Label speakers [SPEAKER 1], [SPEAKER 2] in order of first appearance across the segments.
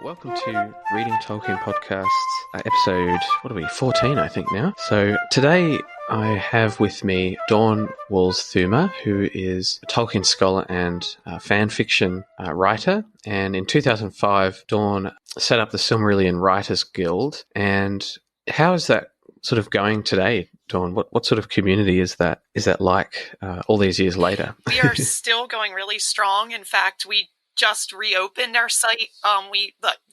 [SPEAKER 1] Welcome to Reading Tolkien Podcasts, episode, 14, I think now. So today I have with me Dawn Walls-Thumma, who is a Tolkien scholar and fanfiction writer. And in 2005, Dawn set up the Silmarillion Writers Guild. And how is that sort of going today, Dawn? What sort of community is that like all these years later?
[SPEAKER 2] We are still going really strong. In fact, we just reopened our site.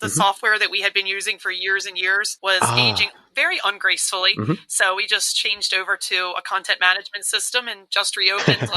[SPEAKER 2] The software that we had been using for years and years was aging very ungracefully. So we just changed over to a content management system and just reopened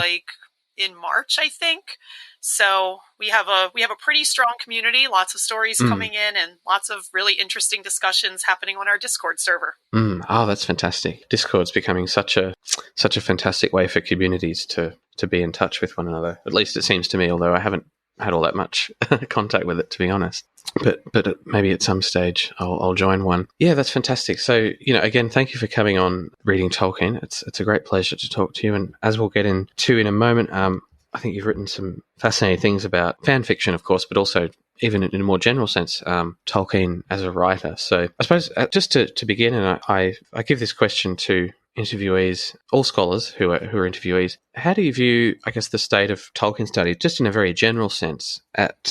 [SPEAKER 2] in March, I think. So we have a pretty strong community, lots of stories coming in and lots of really interesting discussions happening on our Discord server.
[SPEAKER 1] Oh, that's fantastic. Discord's becoming such a fantastic way for communities to be in touch with one another. At least it seems to me, although I haven't had all that much contact with it, to be honest. But maybe at some stage I'll join one. Yeah, that's fantastic. So, again, thank you for coming on Reading Tolkien. It's a great pleasure to talk to you. And as we'll get into in a moment, I think you've written some fascinating things about fan fiction, of course, but also even in a more general sense, Tolkien as a writer. So I suppose just to begin, and I give this question to interviewees, all scholars who are interviewees. How do you view, I guess, the state of Tolkien study, just in a very general sense, at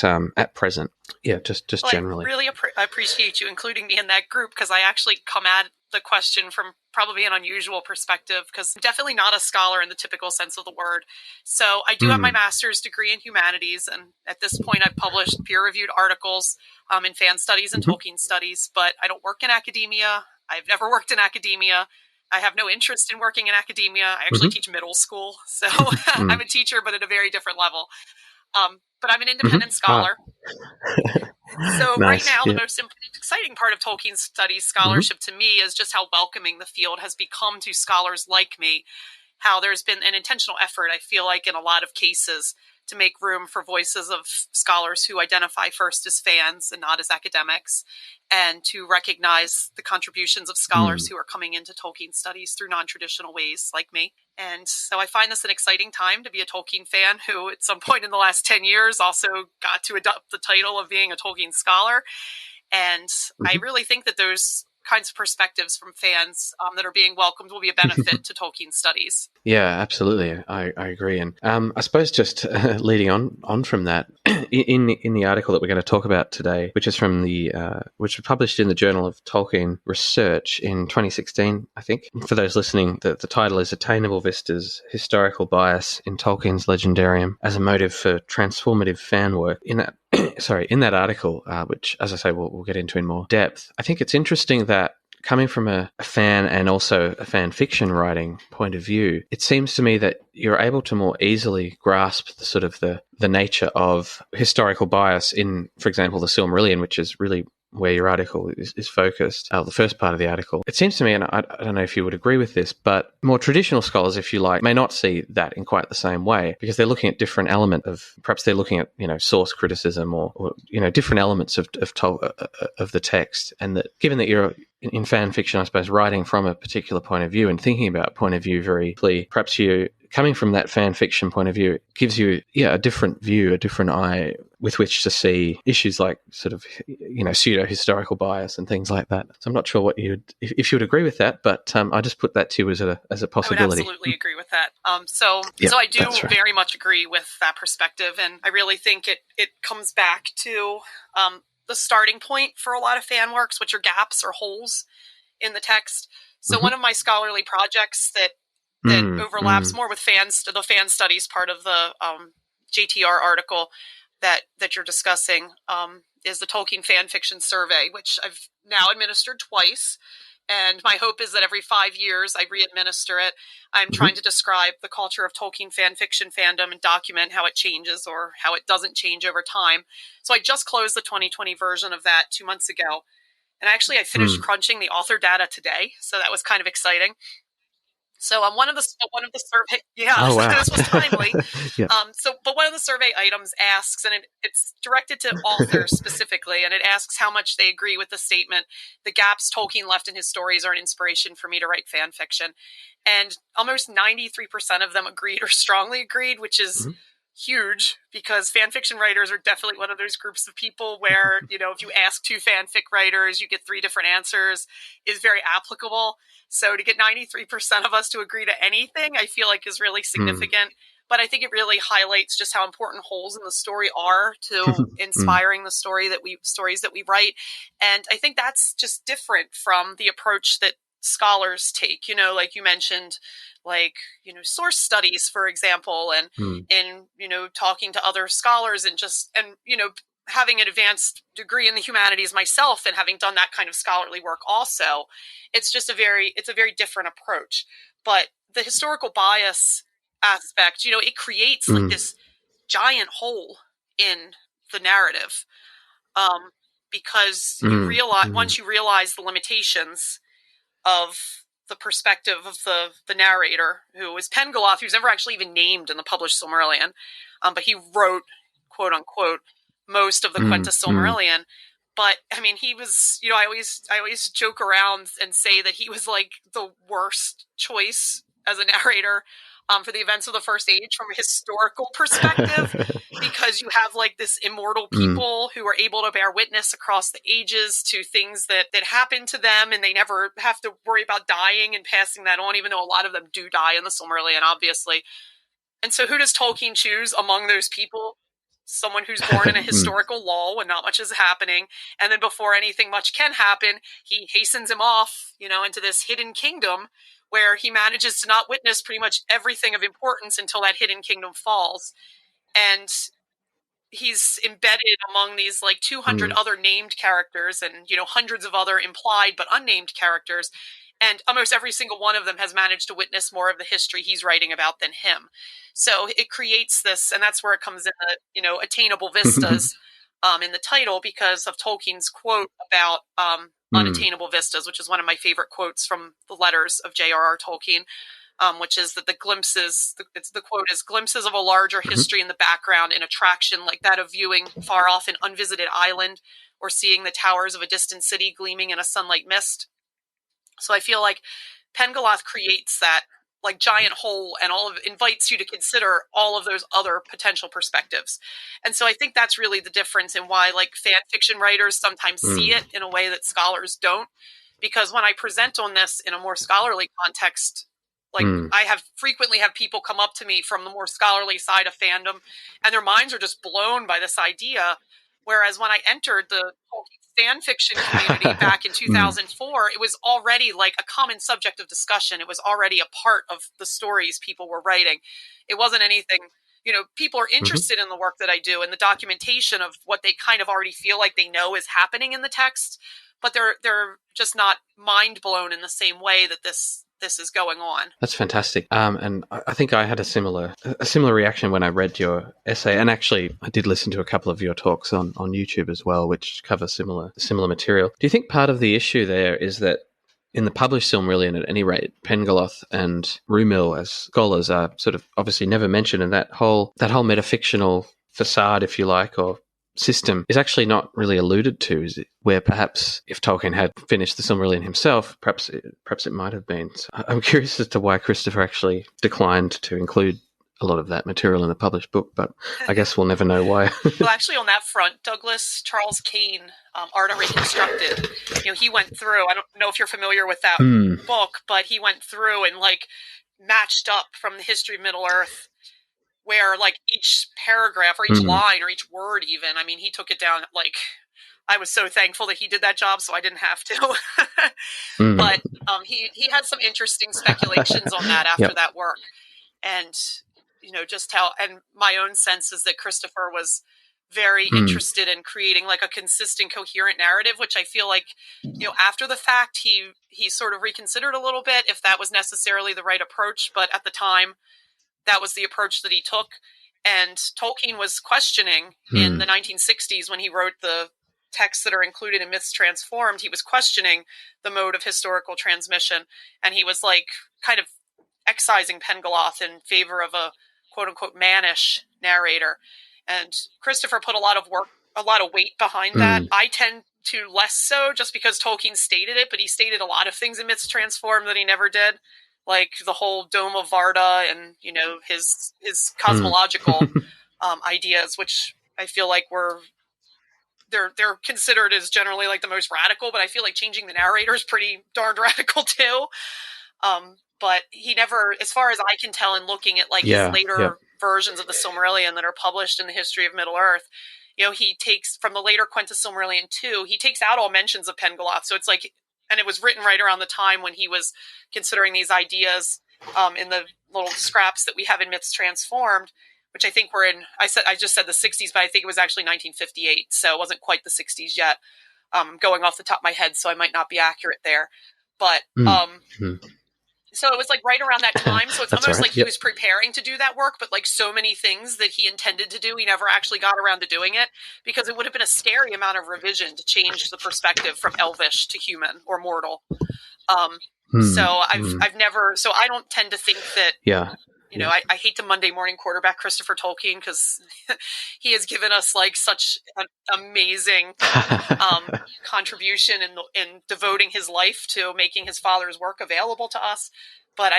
[SPEAKER 1] present? Yeah, just generally.
[SPEAKER 2] I really appreciate you including me in that group, because I actually come at the question from probably an unusual perspective, because I'm definitely not a scholar in the typical sense of the word. So I do have my master's degree in humanities, and at this point I've published peer-reviewed articles in fan studies and Tolkien studies, but I don't work in academia. I've never worked in academia. I have no interest in working in academia. I actually teach middle school, so I'm a teacher, but at a very different level. But I'm an independent scholar. So
[SPEAKER 1] Nice.
[SPEAKER 2] Right now, the most exciting part of Tolkien studies scholarship to me is just how welcoming the field has become to scholars like me, how there's been an intentional effort, I feel like, in a lot of cases, to make room for voices of scholars who identify first as fans and not as academics, and to recognize the contributions of scholars who are coming into Tolkien studies through non-traditional ways like me. And so I find this an exciting time to be a Tolkien fan who at some point in the last 10 years also got to adopt the title of being a Tolkien scholar. And I really think that those kinds of perspectives from fans that are being welcomed will be a benefit to Tolkien studies.
[SPEAKER 1] Yeah, absolutely. I agree. And I suppose just leading on from that, in the article that we're going to talk about today, which is from which was published in the Journal of Tolkien Research in 2016, I think. For those listening, the title is Attainable Vistas, Historical Bias in Tolkien's Legendarium as a Motive for Transformative Fanworks. In that article, which, as I say, we'll get into in more depth, I think it's interesting that coming from a fan and also a fan fiction writing point of view, it seems to me that you're able to more easily grasp the sort of the nature of historical bias in, for example, the Silmarillion, which is really where your article is focused, the first part of the article. It seems to me, and I don't know if you would agree with this, but more traditional scholars, if you like, may not see that in quite the same way, because they're looking at different element of, perhaps they're looking at, source criticism or different elements of the text. And that given that you're in fan fiction, I suppose, writing from a particular point of view and thinking about point of view very clearly, perhaps you coming from that fan fiction point of view, it gives you a different view, a different eye with which to see issues like sort of pseudo historical bias and things like that. So I'm not sure if you would agree with that, but I just put that to you as a possibility.
[SPEAKER 2] I would absolutely agree with that. So I do very much agree with that perspective, and I really think it comes back to the starting point for a lot of fan works, which are gaps or holes in the text. So one of my scholarly projects that overlaps more with the fan studies part of the JTR article that you're discussing is the Tolkien Fan Fiction Survey, which I've now administered twice. And my hope is that every 5 years I re-administer it. I'm trying to describe the culture of Tolkien fan fiction fandom and document how it changes or how it doesn't change over time. So I just closed the 2020 version of that 2 months ago. And actually I finished crunching the author data today. So that was kind of exciting. So one of the survey, this was timely. But one of the survey items asks, and it's directed to authors specifically, and it asks how much they agree with the statement, the gaps Tolkien left in his stories are an inspiration for me to write fan fiction. And almost 93% of them agreed or strongly agreed, which is huge, because fan fiction writers are definitely one of those groups of people where, you know, if you ask 2 fanfic writers, you get 3 different answers, is very applicable. So to get 93% of us to agree to anything, I feel like is really significant. But I think it really highlights just how important holes in the story are to inspiring the stories that we write. And I think that's just different from the approach that scholars take, you know, like you mentioned, like, you know, source studies, for example, and you know, talking to other scholars and you know, having an advanced degree in the humanities myself and having done that kind of scholarly work also, it's a very different approach. But the historical bias aspect, you know, it creates like this giant hole in the narrative, because you realize, once you realize the limitations of the perspective of the narrator, who is Pengaloth, who's never actually even named in the published Silmarillion, but he wrote, quote unquote, most of the Quenta Silmarillion. But I mean, he was, you know, I always joke around and say that he was like the worst choice as a narrator for the events of the First Age from a historical perspective, because you have like this immortal people who are able to bear witness across the ages to things that happen to them, and they never have to worry about dying and passing that on, even though a lot of them do die in the Silmarillion, obviously. And so who does Tolkien choose among those people? Someone who's born in a historical lull when not much is happening, and then before anything much can happen, he hastens him off, you know, into this hidden kingdom where he manages to not witness pretty much everything of importance until that hidden kingdom falls. And he's embedded among these like 200 other named characters and, you know, hundreds of other implied but unnamed characters. And almost every single one of them has managed to witness more of the history he's writing about than him. So it creates this, and that's where it comes in the, you know, Attainable Vistas in the title, because of Tolkien's quote about unattainable vistas, which is one of my favorite quotes from the letters of J.R.R. Tolkien, which is that the quote is, "Glimpses of a larger history in the background, an attraction like that of viewing far off an unvisited island or seeing the towers of a distant city gleaming in a sunlight mist." So I feel like Pengaloth creates that like giant hole and invites you to consider all of those other potential perspectives. And so I think that's really the difference in why like fan fiction writers sometimes see it in a way that scholars don't. Because when I present on this in a more scholarly context, like I frequently have people come up to me from the more scholarly side of fandom, and their minds are just blown by this idea. Whereas when I entered the fan fiction community back in 2004, it was already like a common subject of discussion. It was already a part of the stories people were writing. It wasn't anything, you know, people are interested in the work that I do and the documentation of what they kind of already feel like they know is happening in the text, but they're just not mind blown in the same way that this is going on.
[SPEAKER 1] That's fantastic. And I think I had a similar reaction when I read your essay, and actually I did listen to a couple of your talks on YouTube as well, which cover similar material. Do you think part of the issue there is that in the published Silmarillion, at any rate, Pengaloth and Rumil as scholars are sort of obviously never mentioned, and that whole metafictional facade, if you like, or system is actually not really alluded to, is it? Where perhaps if Tolkien had finished the Silmarillion himself, perhaps it might have been. So I'm curious as to why Christopher actually declined to include a lot of that material in the published book, but I guess we'll never know why.
[SPEAKER 2] Well, actually, on that front, Douglas Charles Kane, Art and Reconstructed, you know, he went through, I don't know if you're familiar with that book, but he went through and like matched up from the history of Middle-earth, where like each paragraph or each line or each word even, I mean, he took it down. Like, I was so thankful that he did that job so I didn't have to. But he had some interesting speculations on that after that work. And, you know, just how, and my own sense is that Christopher was very interested in creating like a consistent, coherent narrative, which I feel like, you know, after the fact, he sort of reconsidered a little bit if that was necessarily the right approach. But at the time, that was the approach that he took. And Tolkien was questioning in the 1960s when he wrote the texts that are included in Myths Transformed. He was questioning the mode of historical transmission. And he was like kind of excising Pengaloth in favor of a quote unquote mannish narrator. And Christopher put a lot of weight behind that. I tend to less so, just because Tolkien stated it, but he stated a lot of things in Myths Transformed that he never did. Like the whole Dome of Varda and, you know, his cosmological ideas, which I feel like they're considered as generally like the most radical, but I feel like changing the narrator is pretty darned radical too. But he never, as far as I can tell in looking at like his later versions of the Silmarillion that are published in the history of Middle-earth, he takes from the later Quenta Silmarillion 2, he takes out all mentions of Pengaloth. So it's like, and it was written right around the time when he was considering these ideas in the little scraps that we have in Myths Transformed, which I think were in, I just said the 60s, but I think it was actually 1958. So it wasn't quite the 60s yet. Going off the top of my head, so I might not be accurate there. But so it was like right around that time. So it's almost like he was preparing to do that work, but like so many things that he intended to do, he never actually got around to doing it, because it would have been a scary amount of revision to change the perspective from elvish to human or mortal. So I've never, so I don't tend to think that, I hate to Monday morning quarterback Christopher Tolkien, because he has given us like such an amazing contribution in devoting his life to making his father's work available to us. But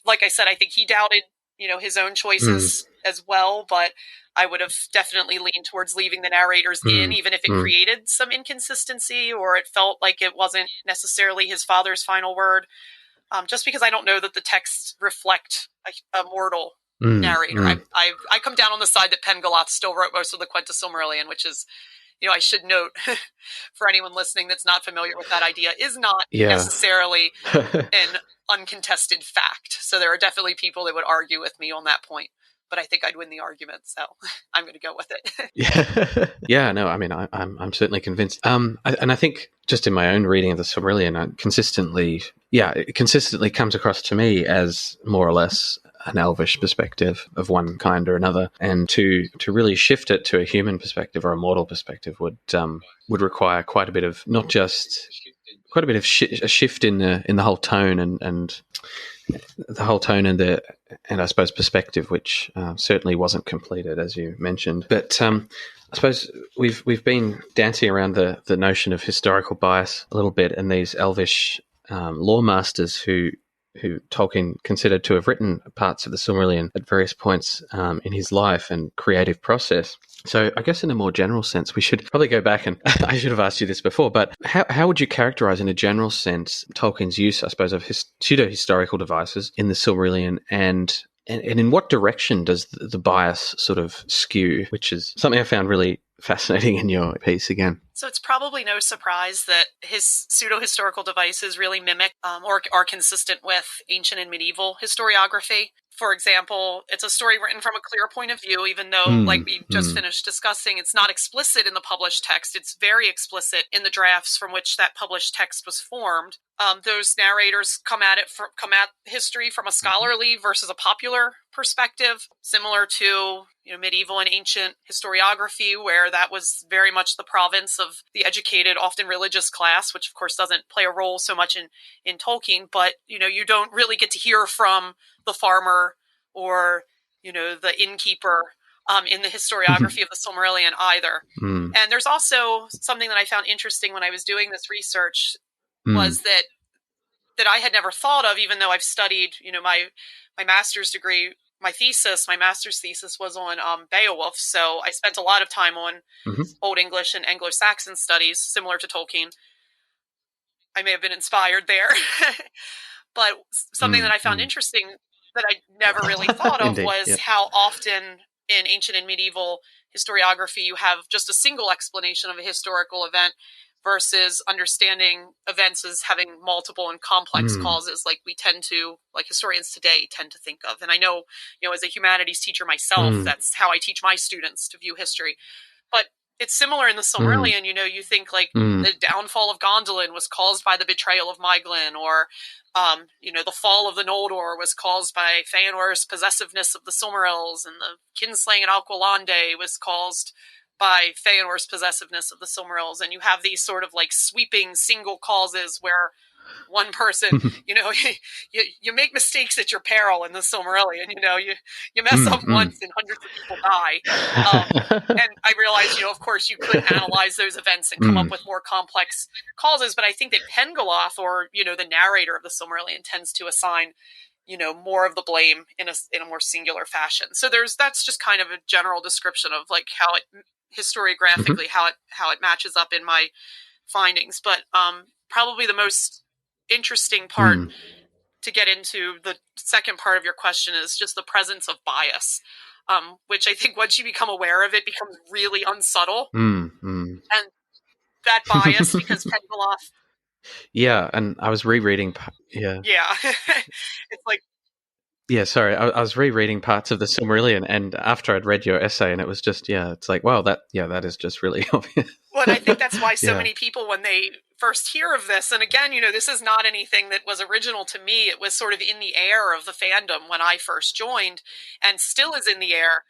[SPEAKER 2] like I said, I think he doubted, his own choices as well, but I would have definitely leaned towards leaving the narrators in, even if it created some inconsistency or it felt like it wasn't necessarily his father's final word. Just because I don't know that the texts reflect a mortal narrator. I come down on the side that Pengaloth still wrote most of the Quenta Silmarillion, which is, I should note for anyone listening that's not familiar with that idea, is not necessarily an uncontested fact. So there are definitely people that would argue with me on that point, but I think I'd win the argument, so I'm going to go with it.
[SPEAKER 1] No, I mean, I'm certainly convinced. And I think just in my own reading of the Silmarillion, it consistently comes across to me as more or less an elvish perspective of one kind or another, and to really shift it to a human perspective or a mortal perspective would require quite a bit of a shift in the whole tone and the whole tone and I suppose perspective, which certainly wasn't completed, as you mentioned. But I suppose we've been dancing around the notion of historical bias a little bit, and these elvish lore masters who Tolkien considered to have written parts of the Silmarillion at various points in his life and creative process. So I guess in a more general sense, we should probably go back and I should have asked you this before, but how would you characterize in a general sense Tolkien's use, I suppose, of pseudo-historical devices in the Silmarillion, and in what direction does the bias sort of skew, which is something I found really fascinating in your piece again.
[SPEAKER 2] So it's probably no surprise that his pseudo-historical devices really mimic or are consistent with ancient and medieval historiography. For example, it's a story written from a clear point of view, even though, like we just finished discussing, it's not explicit in the published text. It's very explicit in the drafts from which that published text was formed. Those narrators come at history from a scholarly versus a popular perspective, similar to medieval and ancient historiography, where that was very much the province of the educated, often religious class, which of course doesn't play a role so much in Tolkien. But you don't really get to hear from the farmer or the innkeeper in the historiography of the Silmarillion either. And there's also something that I found interesting when I was doing this research was that I had never thought of, even though I've studied, my master's degree, my master's thesis was on Beowulf. So I spent a lot of time on Old English and Anglo-Saxon studies, similar to Tolkien. I may have been inspired there. But something that I found interesting that I never really thought of was how often in ancient and medieval historiography you have just a single explanation of a historical event versus understanding events as having multiple and complex causes, like historians today tend to think of. And I know, as a humanities teacher myself, that's how I teach my students to view history. But it's similar in the Silmarillion. You think like the downfall of Gondolin was caused by the betrayal of Maeglin, or the fall of the Noldor was caused by Feanor's possessiveness of the Silmarils, and the kinslaying at Alqualande was caused by Feanor's possessiveness of the Silmarils. And you have these sort of like sweeping single causes where one person, you make mistakes at your peril in the Silmarillion. You mess up once and hundreds of people die. And I realized, of course you could analyze those events and come up with more complex causes. But I think that Pengaloth, or, the narrator of the Silmarillion, tends to assign more of the blame in a more singular fashion. So that's just kind of a general description of like how it historiographically how it matches up in my findings. But probably the most interesting part to get into the second part of your question is just the presence of bias, which I think once you become aware of it becomes really unsubtle. And that bias, because Pengalov.
[SPEAKER 1] Yeah, and I was rereading. Yeah.
[SPEAKER 2] It's like.
[SPEAKER 1] Yeah, sorry. I was rereading parts of the Silmarillion, and after I'd read your essay, and it was just, it's like, wow, that is just really obvious.
[SPEAKER 2] Well, and I think that's why so many people, when they first hear of this, and again, this is not anything that was original to me. It was sort of in the air of the fandom when I first joined, and still is in the air.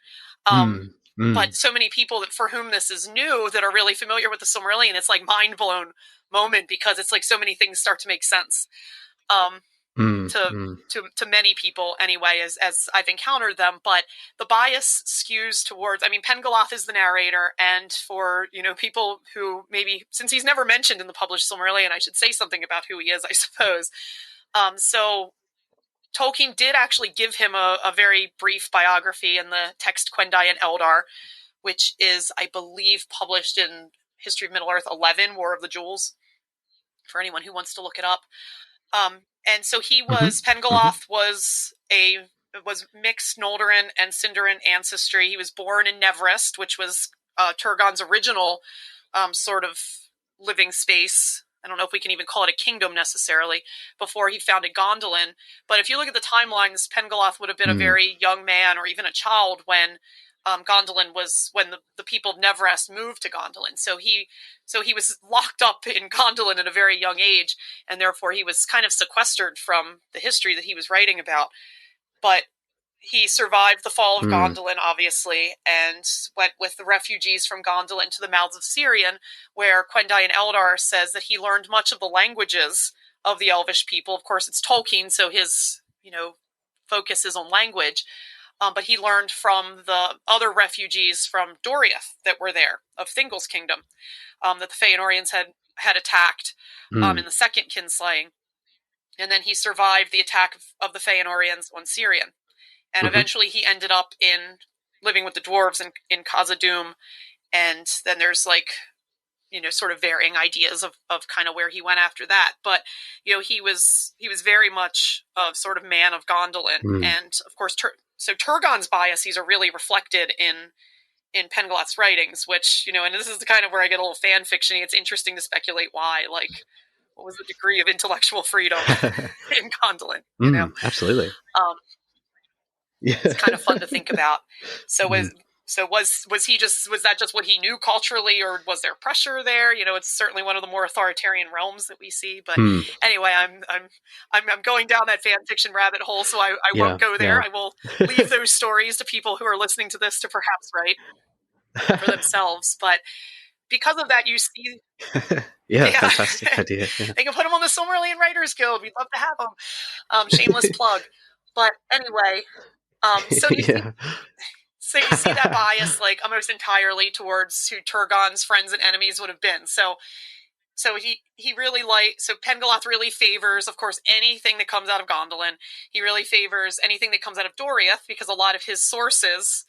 [SPEAKER 2] But so many people for whom this is new, that are really familiar with the Silmarillion, it's like mind blown moment, because it's like so many things start to make sense. To many people anyway, as I've encountered them. But the bias skews towards, Pengalov is the narrator, and for, people who maybe, since he's never mentioned in the published Silmarillion, I should say something about who he is, I suppose. So Tolkien did actually give him a very brief biography in the text Quendai and Eldar, which is, I believe, published in History of Middle-earth 11, War of the Jewels, for anyone who wants to look it up. And so he was, Pengalov was mixed Noldorin and Sindarin ancestry. He was born in Nevrist, which was Turgon's original sort of living space. I don't know if we can even call it a kingdom necessarily, before he founded Gondolin. But if you look at the timelines, Pengalov would have been a very young man, or even a child, when Gondolin was, when the people of Nevrest moved to Gondolin. So he was locked up in Gondolin at a very young age, and therefore he was kind of sequestered from the history that he was writing about. But he survived the fall of Gondolin, obviously, and went with the refugees from Gondolin to the mouths of Sirion, where Quendai and Eldar says that he learned much of the languages of the Elvish people. Of course, it's Tolkien, so his focus is on language. But he learned from the other refugees from Doriath that were there, of Thingol's kingdom, that the Feanorians had attacked in the second kinslaying. And then he survived the attack of the Feanorians on Sirion. And eventually he ended up living with the dwarves in Khazad-dûm. And then there's sort of varying ideas of kind of where he went after that. But, he was very much a sort of man of Gondolin. And of course, so Turgon's biases are really reflected in Pengalov's writings, which, and this is the kind of where I get a little fan fiction. It's interesting to speculate why, what was the degree of intellectual freedom in Gondolin,
[SPEAKER 1] Absolutely.
[SPEAKER 2] It's kind of fun to think about. So was that just what he knew culturally, or was there pressure there? It's certainly one of the more authoritarian realms that we see. But anyway, I'm going down that fan fiction rabbit hole, so I won't go there. I will leave those stories to people who are listening to this to perhaps write for themselves. But because of that, you see,
[SPEAKER 1] fantastic idea. Yeah.
[SPEAKER 2] They can put them on the Silmarillion Writers Guild. We'd love to have them. Shameless plug. But anyway, so you see that bias almost entirely towards who Turgon's friends and enemies would have been. So he really Pengalov really favors, of course, anything that comes out of Gondolin. He really favors anything that comes out of Doriath, because a lot of his sources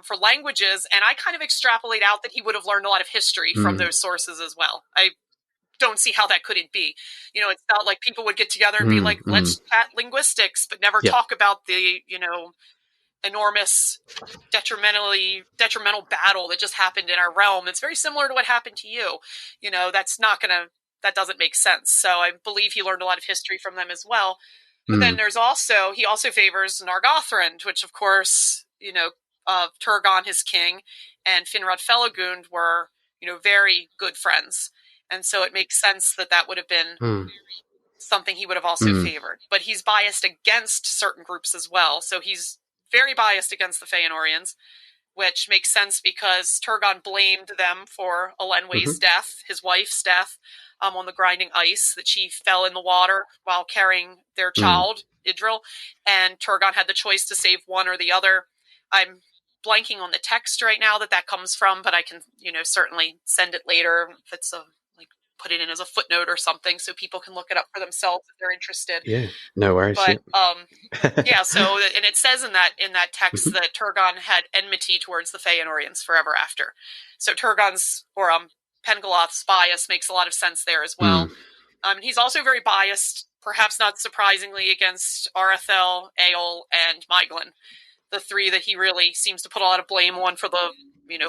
[SPEAKER 2] for languages, and I kind of extrapolate out that he would have learned a lot of history from those sources as well. I don't see how that couldn't be. It's not like people would get together and be like, let's chat linguistics, but never talk about the, enormous detrimental battle that just happened in our realm. It's very similar to what happened to you. That doesn't make sense. So I believe he learned a lot of history from them as well. But then he also favors Nargothrond, which of course, Turgon, his king, and Finrod Felagund were, very good friends. And so it makes sense that would have been something he would have also favored. But he's biased against certain groups as well. So he's very biased against the Feanorians, which makes sense because Turgon blamed them for Elenwe's death, his wife's death, on the grinding ice, that she fell in the water while carrying their child, Idril. And Turgon had the choice to save one or the other. I'm blanking on the text right now that comes from, but I can, certainly send it later if it's put it in as a footnote or something so people can look it up for themselves if they're interested.
[SPEAKER 1] Yeah, no worries.
[SPEAKER 2] But yeah, so and it says in that text that Turgon had enmity towards the Feanorians forever after. So Turgon's or Pengalloth's bias makes a lot of sense there as well. He's also very biased, perhaps not surprisingly, against Arathel, Eol, and Maeglin, the three that he really seems to put a lot of blame on for the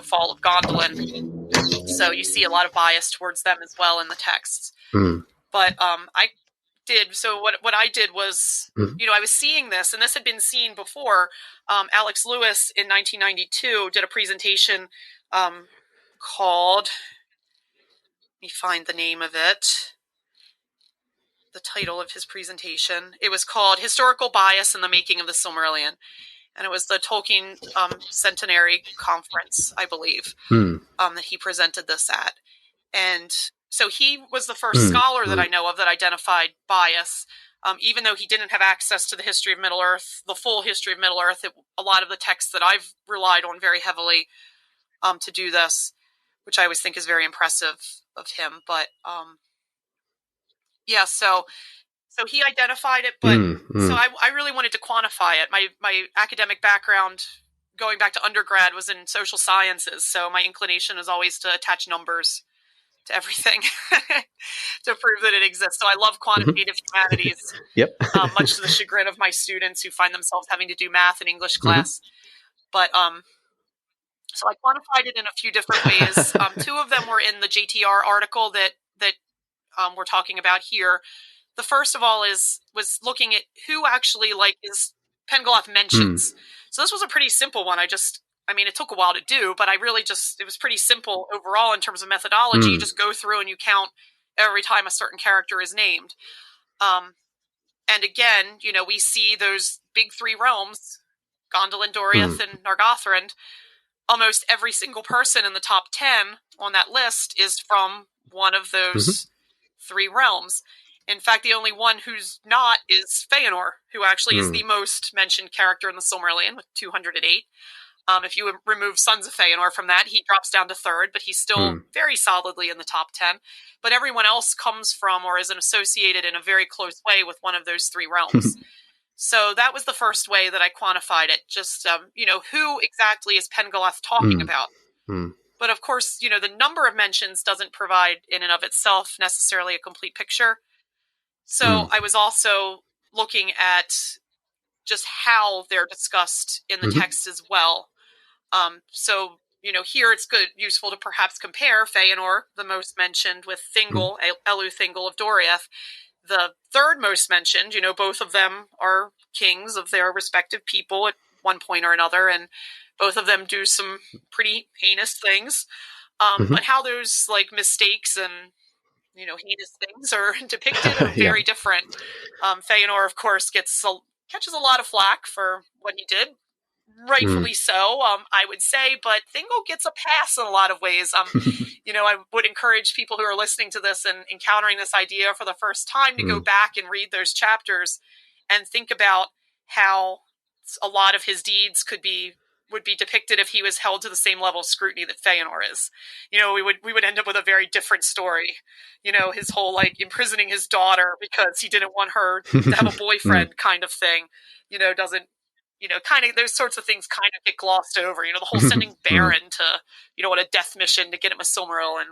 [SPEAKER 2] fall of Gondolin. So you see a lot of bias towards them as well in the texts. But what I did was, I was seeing this, and this had been seen before. Alex Lewis in 1992 did a presentation called, let me find the name of it, the title of his presentation. It was called Historical Bias in the Making of the Silmarillion. And it was the Tolkien Centenary Conference, I believe, that he presented this at. And so he was the first scholar that I know of that identified bias. Even though he didn't have access to the history of Middle-earth, the full history of Middle-earth, a lot of the texts that I've relied on very heavily to do this, which I always think is very impressive of him. But yeah, so he identified it, but so I really wanted to quantify it. My academic background, going back to undergrad, was in social sciences, so my inclination is always to attach numbers to everything to prove that it exists. So I love quantitative humanities, much to the chagrin of my students who find themselves having to do math in English class. But so I quantified it in a few different ways. Two of them were in the JTR article that we're talking about here. The first of all was looking at who actually is Pengaloth mentions. So this was a pretty simple one. It took a while to do, but it was pretty simple overall in terms of methodology. You just go through and you count every time a certain character is named. And again, we see those big three realms, Gondolin, Doriath, and Nargothrond. Almost every single person in the top 10 on that list is from one of those three realms. In fact, the only one who's not is Feanor, who actually is the most mentioned character in the Silmarillion with 208. If you remove Sons of Feanor from that, he drops down to third, but he's still very solidly in the top 10. But everyone else comes from or is associated in a very close way with one of those three realms. So that was the first way that I quantified it. Just, who exactly is Pengaloth talking about? But of course, the number of mentions doesn't provide in and of itself necessarily a complete picture. So I was also looking at just how they're discussed in the text as well. So, here it's useful to perhaps compare Feanor, the most mentioned, with Thingol, Elu Thingol of Doriath, the third most mentioned. Both of them are kings of their respective people at one point or another, and both of them do some pretty heinous things. But how those mistakes and heinous things are depicted are very different. Feanor, of course, catches a lot of flack for what he did. Rightfully so, I would say, but Thingol gets a pass in a lot of ways. I would encourage people who are listening to this and encountering this idea for the first time to go back and read those chapters and think about how a lot of his deeds would be depicted if he was held to the same level of scrutiny that Feanor is. We would end up with a very different story. His whole imprisoning his daughter because he didn't want her to have a boyfriend kind of thing, doesn't, kind of those sorts of things kind of get glossed over. The whole sending Baron to, on a death mission to get him a Silmaril, and,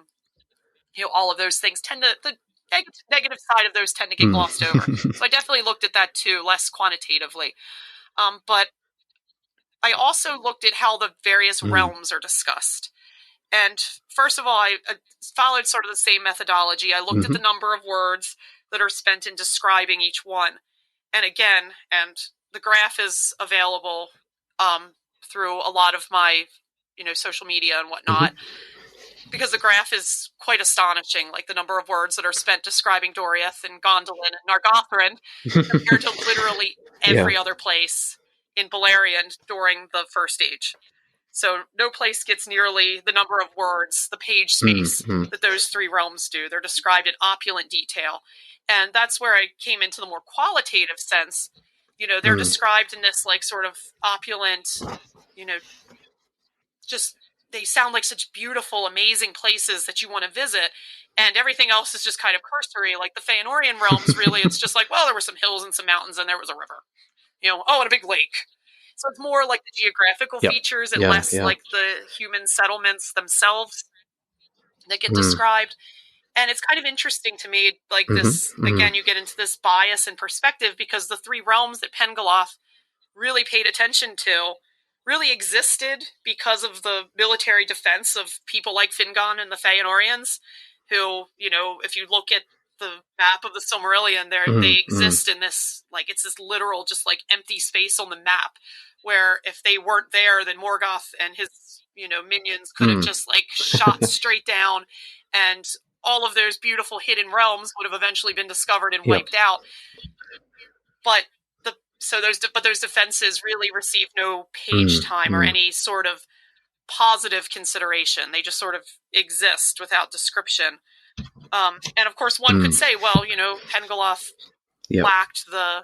[SPEAKER 2] all of those things the negative side of those tend to get glossed over. So I definitely looked at that too, less quantitatively. But I also looked at how the various realms are discussed. And first of all, I followed sort of the same methodology. I looked at the number of words that are spent in describing each one. And again, the graph is available through a lot of my, social media and whatnot, because the graph is quite astonishing, the number of words that are spent describing Doriath and Gondolin and Nargothrond compared to literally every other place in Beleriand during the First Age. So no place gets nearly the number of words, the page space that those three realms do. They're described in opulent detail. And that's where I came into the more qualitative sense. They're described in this sort of opulent, just they sound like such beautiful, amazing places that you want to visit. And everything else is just kind of cursory. Like the Feanorian realms, really, it's just like, well, there were some hills and some mountains and there was a river. And a big lake. So it's more like the geographical features and less like the human settlements themselves that get described. And it's kind of interesting to me, like this, again, you get into this bias and perspective because the three realms that Pengalloth really paid attention to really existed because of the military defense of people like Fingon and the Feanorians, who, if you look at the map of the Silmarillion, they exist in this, like, it's this literal, just like empty space on the map, where if they weren't there, then Morgoth and his, minions could have just like shot straight down, and all of those beautiful hidden realms would have eventually been discovered and wiped out. But those defenses really receive no page time or any sort of positive consideration. They just sort of exist without description. And of course, one could say, well, Pengalloth lacked the,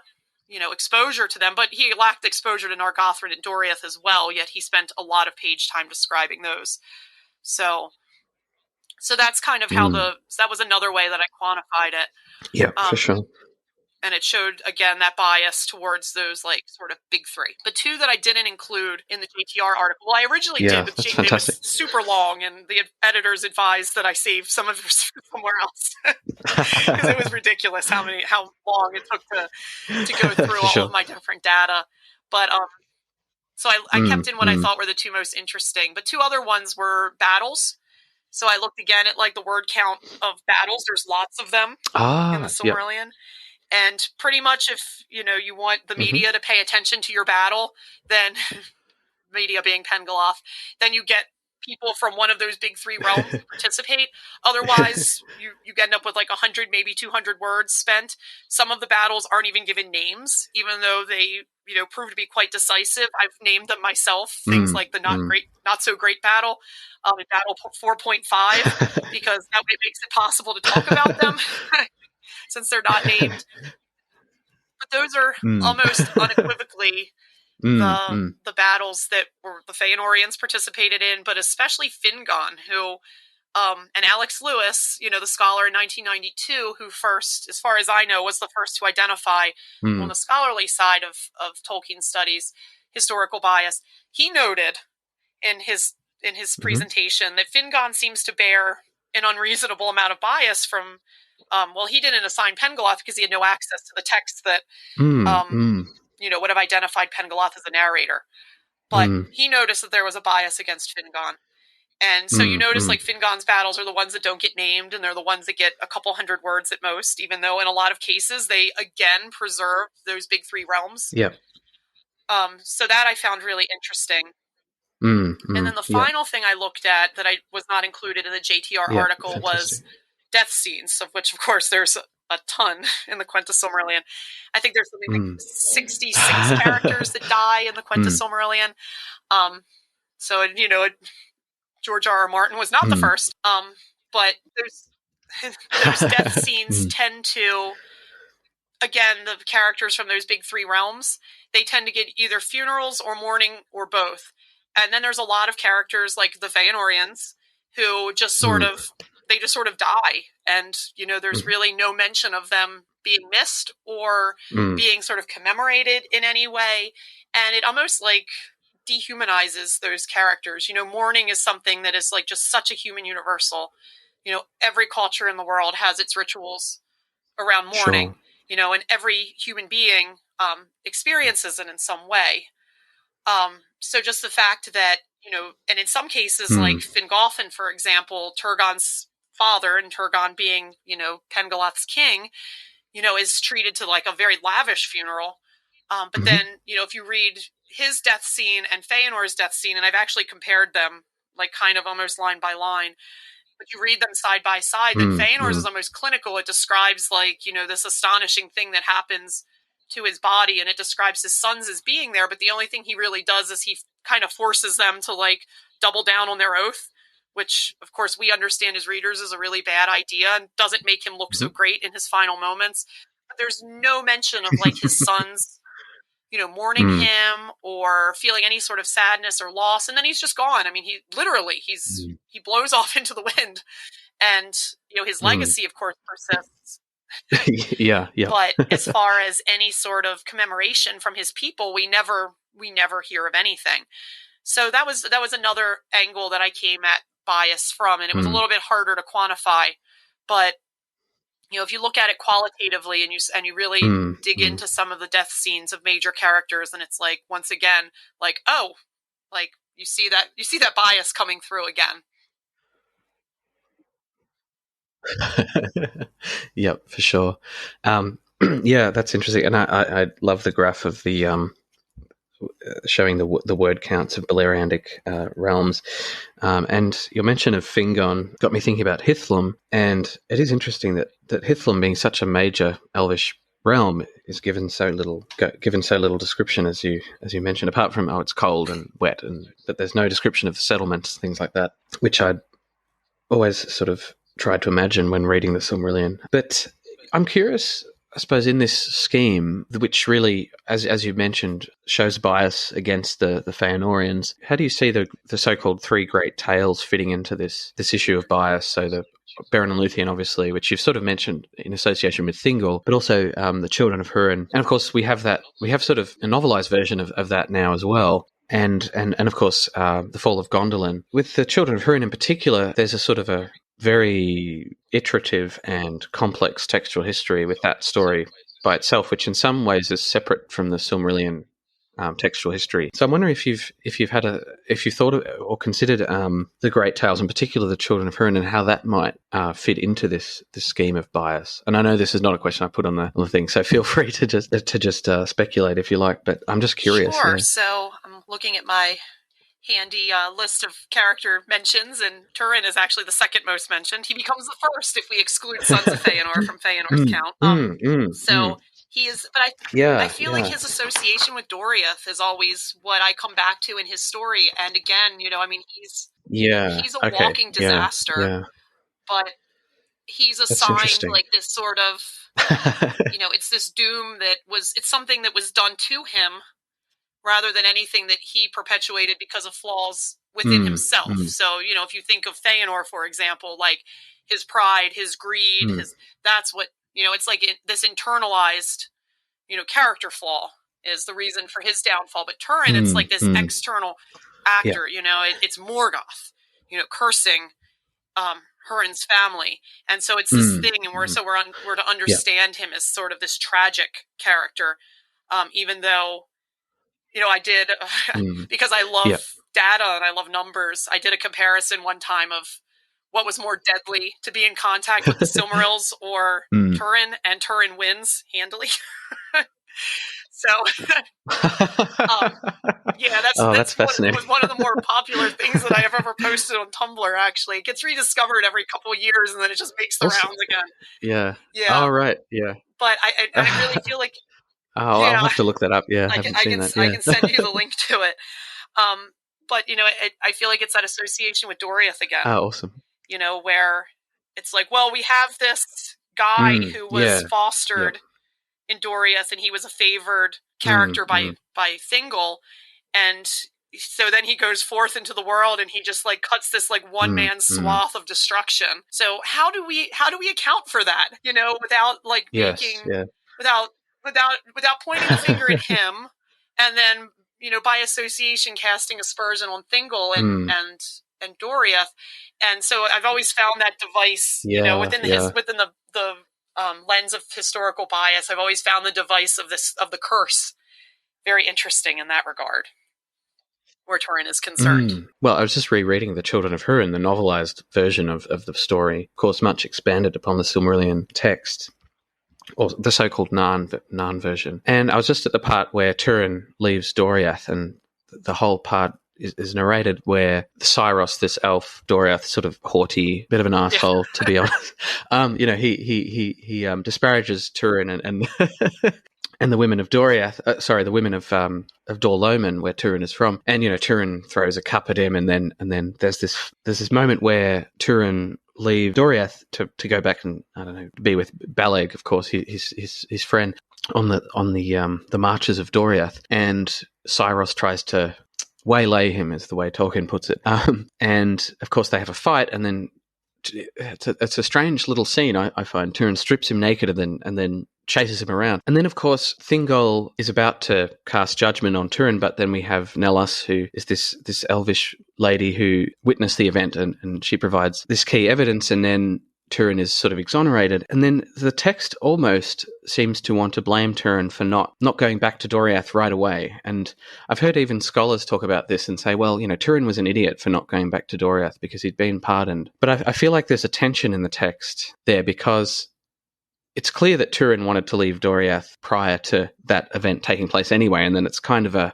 [SPEAKER 2] exposure to them, but he lacked exposure to Nargothrond and Doriath as well, yet he spent a lot of page time describing those. So that's kind of how that was another way that I quantified it.
[SPEAKER 1] Yeah, for sure.
[SPEAKER 2] And it showed, again, that bias towards those, like, sort of big three. The two that I didn't include in the JTR article, well, I originally did, but it was super long, and the editors advised that I save some of it somewhere else. Because it was ridiculous how long it took to go through all of my different data. But, so I kept in what I thought were the two most interesting. But two other ones were battles. So I looked again at, like, the word count of battles. There's lots of them in the Silmarillion. And pretty much if, you want the media to pay attention to your battle, then, media being Pengalloth, then you get people from one of those big three realms to participate. Otherwise, you end up with like 100, maybe 200 words spent. Some of the battles aren't even given names, even though they, prove to be quite decisive. I've named them myself, things like the not so great battle, in Battle 4.5, because that way it makes it possible to talk about them. Since they're not named. But those are almost unequivocally the battles that the Feanorians participated in, but especially Fingon, who, and Alex Lewis, the scholar in 1992, who first, as far as I know, was the first to identify on the scholarly side of Tolkien studies, historical bias. He noted in his presentation that Fingon seems to bear an unreasonable amount of bias from he didn't assign Pengalloth because he had no access to the text that, would have identified Pengalloth as a narrator. But he noticed that there was a bias against Fingon. And so you notice, like, Fingon's battles are the ones that don't get named, and they're the ones that get a couple hundred words at most, even though in a lot of cases they, again, preserve those big three realms.
[SPEAKER 1] Yep.
[SPEAKER 2] So that I found really interesting. And then the final thing I looked at that I was not included in the JTR article was death scenes, of which, of course, there's a ton in the Quenta Silmarillion. I think there's something like 66 characters that die in the Quenta Silmarillion. So, George R. R. Martin was not the first. But those death scenes tend to, again, the characters from those big three realms, they tend to get either funerals or mourning or both. And then there's a lot of characters like the Feanorians who just sort of die. And, there's really no mention of them being missed or being sort of commemorated in any way. And it almost like dehumanizes those characters. Mourning is something that is like just such a human universal. Every culture in the world has its rituals around mourning, and every human being experiences it in some way. So just the fact that, and in some cases, like Fingolfin, for example, Turgon's father, and Turgon being, Pengalloth's king, is treated to like a very lavish funeral. But then, if you read his death scene and Feanor's death scene, and I've actually compared them, like kind of almost line by line, but you read them side by side, then Feanor's is almost clinical. It describes like, this astonishing thing that happens to his body, and it describes his sons as being there, but the only thing he really does is he kind of forces them to like double down on their oath, which of course we understand as readers is a really bad idea and doesn't make him look so great in his final moments. But there's no mention of like his sons, mourning him or feeling any sort of sadness or loss, and then he's just gone. I mean, he blows off into the wind, And, his legacy, of course, persists.
[SPEAKER 1] Yeah.
[SPEAKER 2] But as far as any sort of commemoration from his people, we never hear of anything. So that was another angle that I came at bias from, and it was a little bit harder to quantify. But if you look at it qualitatively and you really dig into some of the death scenes of major characters, and it's like, once again, like, oh, like you see that bias coming through again.
[SPEAKER 1] Yep, for sure. Yeah, that's interesting, and I love the graph of the showing the word counts of Beleriandic realms, and your mention of Fingon got me thinking about Hithlum, and it is interesting that Hithlum, being such a major Elvish realm, is given so little description, as you mentioned, apart from it's cold and wet, and but there's no description of the settlements, things like that, which I'd always sort of tried to imagine when reading the Silmarillion. But I'm curious, I suppose, in this scheme, which really, as you mentioned, shows bias against the Feanorians, how do you see the so-called three great tales fitting into this issue of bias? So the Beren and Luthien, obviously, which you've sort of mentioned in association with Thingol, but also the Children of Húrin. And of course, we have sort of a novelized version of that now as well. And of course, the Fall of Gondolin. With the Children of Húrin in particular, there's a sort of a very iterative and complex textual history with that story by itself, which in some ways is separate from the Silmarillion textual history. So I'm wondering if you've thought of, or considered the Great Tales, in particular the Children of Húrin, and how that might fit into this scheme of bias. And I know this is not a question I put on the thing, so feel free to just speculate if you like. But I'm just curious.
[SPEAKER 2] Sure. Yeah. So I'm looking at my handy list of character mentions, and Turin is actually the second most mentioned. He becomes the first if we exclude Sons of Feanor from Feanor's count. He is, but I feel like his association with Doriath is always what I come back to in his story. And again, he's a walking disaster, but he's assigned like this sort of, it's this doom it's something that was done to him, rather than anything that he perpetuated because of flaws within himself. So, if you think of Feanor, for example, like his pride, his greed, that's what, it's like this internalized, character flaw is the reason for his downfall. But Turin, it's like this external actor, it's Morgoth, cursing Húrin's family. And so it's this thing, and we're to understand him as sort of this tragic character, even though, I did, because I love data and I love numbers, I did a comparison one time of what was more deadly, to be in contact with the Silmarils or Turin, and Turin wins handily. So, that's fascinating. Was one of the more popular things that I have ever posted on Tumblr, actually. It gets rediscovered every couple of years, and then it just makes the rounds again.
[SPEAKER 1] Yeah. Oh, right. Yeah.
[SPEAKER 2] But I really feel like...
[SPEAKER 1] I'll have to look that up. Yeah, I
[SPEAKER 2] can send you the link to it. But, I feel like it's that association with Doriath again.
[SPEAKER 1] Oh, awesome.
[SPEAKER 2] Where it's like, well, we have this guy who was fostered in Doriath, and he was a favored character by Thingol, and so then he goes forth into the world, and he just like cuts this like one man swath of destruction. So how do we account for that? Without like without pointing the finger at him, and then by association casting aspersion on Thingol and Doriath. And so I've always found that device, within the lens of historical bias, I've always found the device of the curse very interesting in that regard, where Turin is concerned.
[SPEAKER 1] Well, I was just rereading The Children of Húrin, the novelized version of the story, of course, much expanded upon the Silmarillion text, or the so-called Narn version. And I was just at the part where Turin leaves Doriath, and the whole part is narrated where Cyros, this elf, Doriath, sort of haughty, bit of an asshole, to be honest. He disparages Turin and and the women of Doriath. The women of Dor Loman, where Turin is from. And Turin throws a cup at him, and then there's this moment where Turin leave Doriath to go back and, I don't know, be with Baleg, of course, his friend, on the marches of Doriath, and Cyros tries to waylay him, is the way Tolkien puts it. And of course they have a fight, and then it's a strange little scene, I find. Turin strips him naked and then chases him around. And then, of course, Thingol is about to cast judgment on Turin, but then we have Nellas, who is this elvish lady who witnessed the event, and she provides this key evidence, and then Turin is sort of exonerated. And then the text almost seems to want to blame Turin for not going back to Doriath right away. And I've heard even scholars talk about this and say, well, Turin was an idiot for not going back to Doriath because he'd been pardoned. But I feel like there's a tension in the text there, because it's clear that Turin wanted to leave Doriath prior to that event taking place anyway, and then it's kind of a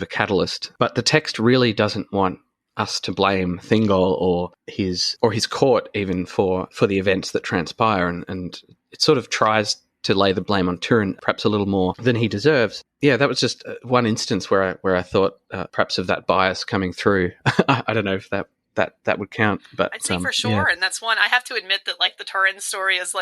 [SPEAKER 1] catalyst. But the text really doesn't want us to blame Thingol or his court even for the events that transpire, and it sort of tries to lay the blame on Turin perhaps a little more than he deserves. Yeah, that was just one instance where I thought perhaps of that bias coming through. I don't know if that would count, but
[SPEAKER 2] I'd say for sure. Yeah. And that's one I have to admit that the Turin story is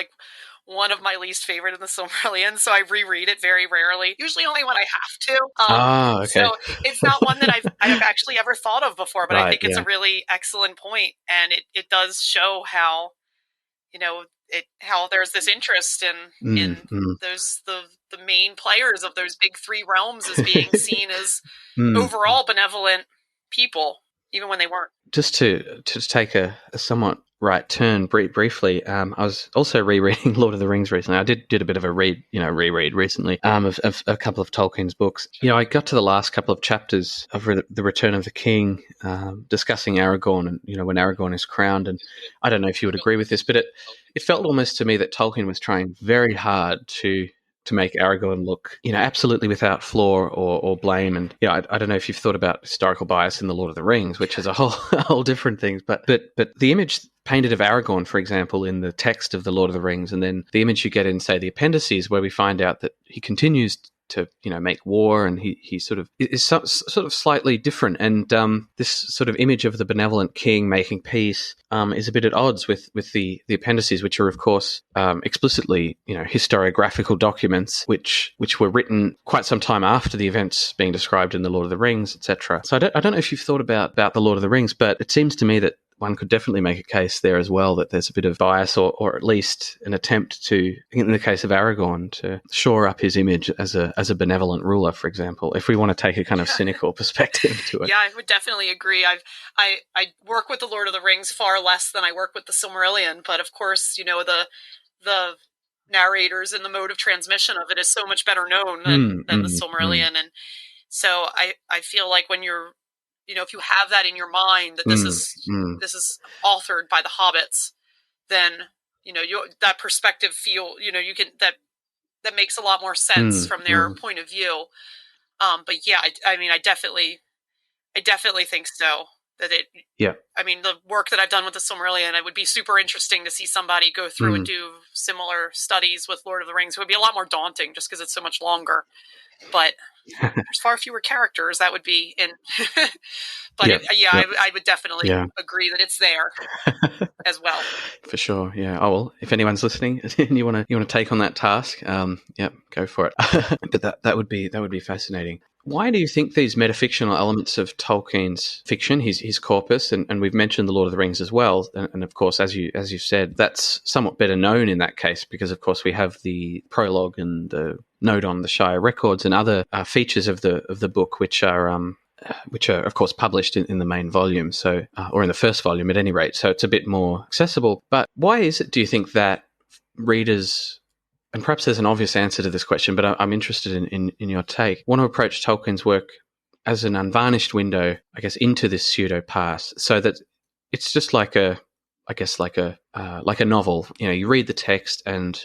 [SPEAKER 2] one of my least favorite in the Silmarillion, so I reread it very rarely, usually only when I have to.
[SPEAKER 1] Okay.
[SPEAKER 2] So it's not one that I've actually ever thought of before, but I think it's a really excellent point, and it does show how, how there's this interest in those the main players of those big three realms as being seen as overall benevolent people, even when they weren't.
[SPEAKER 1] Just to take a somewhat right turn briefly, I was also rereading Lord of the Rings recently. I did a bit of a reread recently of a couple of Tolkien's books. I got to the last couple of chapters of The Return of the King, discussing Aragorn, and when Aragorn is crowned. And I don't know if you would agree with this, but it felt almost to me that Tolkien was trying very hard to make Aragorn look, absolutely without flaw or blame. And I don't know if you've thought about historical bias in the Lord of the Rings, which is a whole different thing. But the image painted of Aragorn, for example, in the text of the Lord of the Rings, and then the image you get in, say, the appendices, where we find out that he continues to make war, and he sort of is sort of slightly different. And this sort of image of the benevolent king making peace is a bit at odds with the appendices, which are, of course, explicitly historiographical documents which were written quite some time after the events being described in the Lord of the Rings, etc. So I don't know if you've thought about the Lord of the Rings, but it seems to me that one could definitely make a case there as well that there's a bit of bias, or at least an attempt to, in the case of Aragorn, to shore up his image as a benevolent ruler, for example, if we want to take a kind of cynical perspective to it.
[SPEAKER 2] Yeah, I would definitely agree. I work with the Lord of the Rings far less than I work with the Silmarillion, but of course, the narrators and the mode of transmission of it is so much better known than the Silmarillion. And so I feel like when you're, if you have that in your mind that this is authored by the hobbits, then that perspective you can that makes a lot more sense from their point of view. But yeah, I definitely think so. That the work that I've done with the Silmarillion, it would be super interesting to see somebody go through and do similar studies with Lord of the Rings. It would be a lot more daunting just because it's so much longer. But there's far fewer characters. That would be in. But I would definitely agree that it's there as well.
[SPEAKER 1] For sure. Yeah. Oh well, if anyone's listening and you want to take on that task, go for it. But that would be fascinating. Why do you think these metafictional elements of Tolkien's fiction, his corpus, and we've mentioned the Lord of the Rings as well, and of course, as you've said, that's somewhat better known in that case because, of course, we have the prologue and the note on the Shire records and other features of the book, which are of course published in the main volume, so or in the first volume at any rate. So it's a bit more accessible. But why is it, do you think, that readers, and perhaps there's an obvious answer to this question, but I'm interested in your take, want to approach Tolkien's work as an unvarnished window, I guess, into this pseudo past, so that it's just like a novel. You read the text and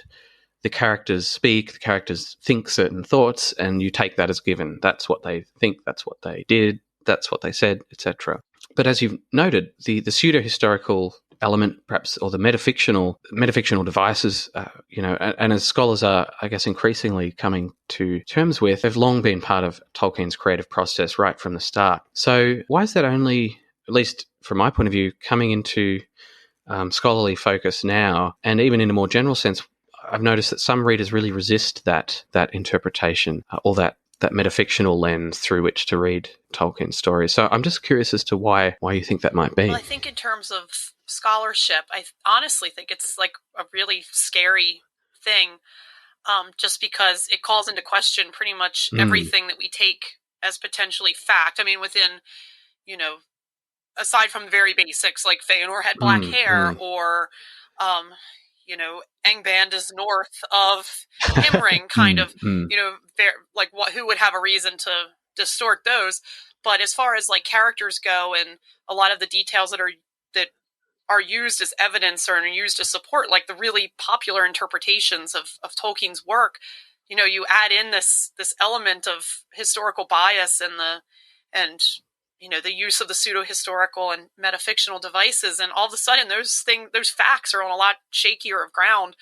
[SPEAKER 1] the characters speak, the characters think certain thoughts, and you take that as given. That's what they think, that's what they did, that's what they said, etc. But as you've noted, the pseudo-historical element, perhaps, or the metafictional devices, and as scholars are, I guess, increasingly coming to terms with, have long been part of Tolkien's creative process right from the start. So why is that only, at least from my point of view, coming into scholarly focus now? And even in a more general sense, I've noticed that some readers really resist that interpretation or that that metafictional lens through which to read Tolkien stories. So I'm just curious as to why you think that might be.
[SPEAKER 2] Well, I think in terms of scholarship, I honestly think it's like a really scary thing, just because it calls into question pretty much everything that we take as potentially fact. I mean, within, aside from the very basics, like Feanor had black hair, or, Angband is north of Himring, kind of, who would have a reason to distort those? But as far as like characters go, and a lot of the details that are used as evidence or are used to support like the really popular interpretations of Tolkien's work, you add in this element of historical bias and the use of the pseudo-historical and metafictional devices, and all of a sudden those facts are on a lot shakier of ground.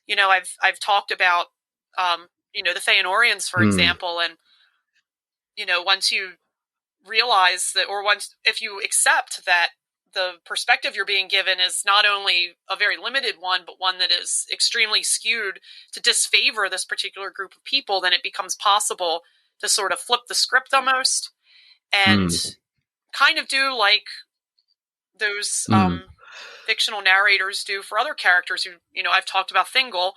[SPEAKER 2] I've talked about the Feanorians, for example, and once you realize that, or if you accept that the perspective you're being given is not only a very limited one, but one that is extremely skewed to disfavor this particular group of people, then it becomes possible to sort of flip the script almost and kind of do like those fictional narrators do for other characters who, I've talked about Thingol,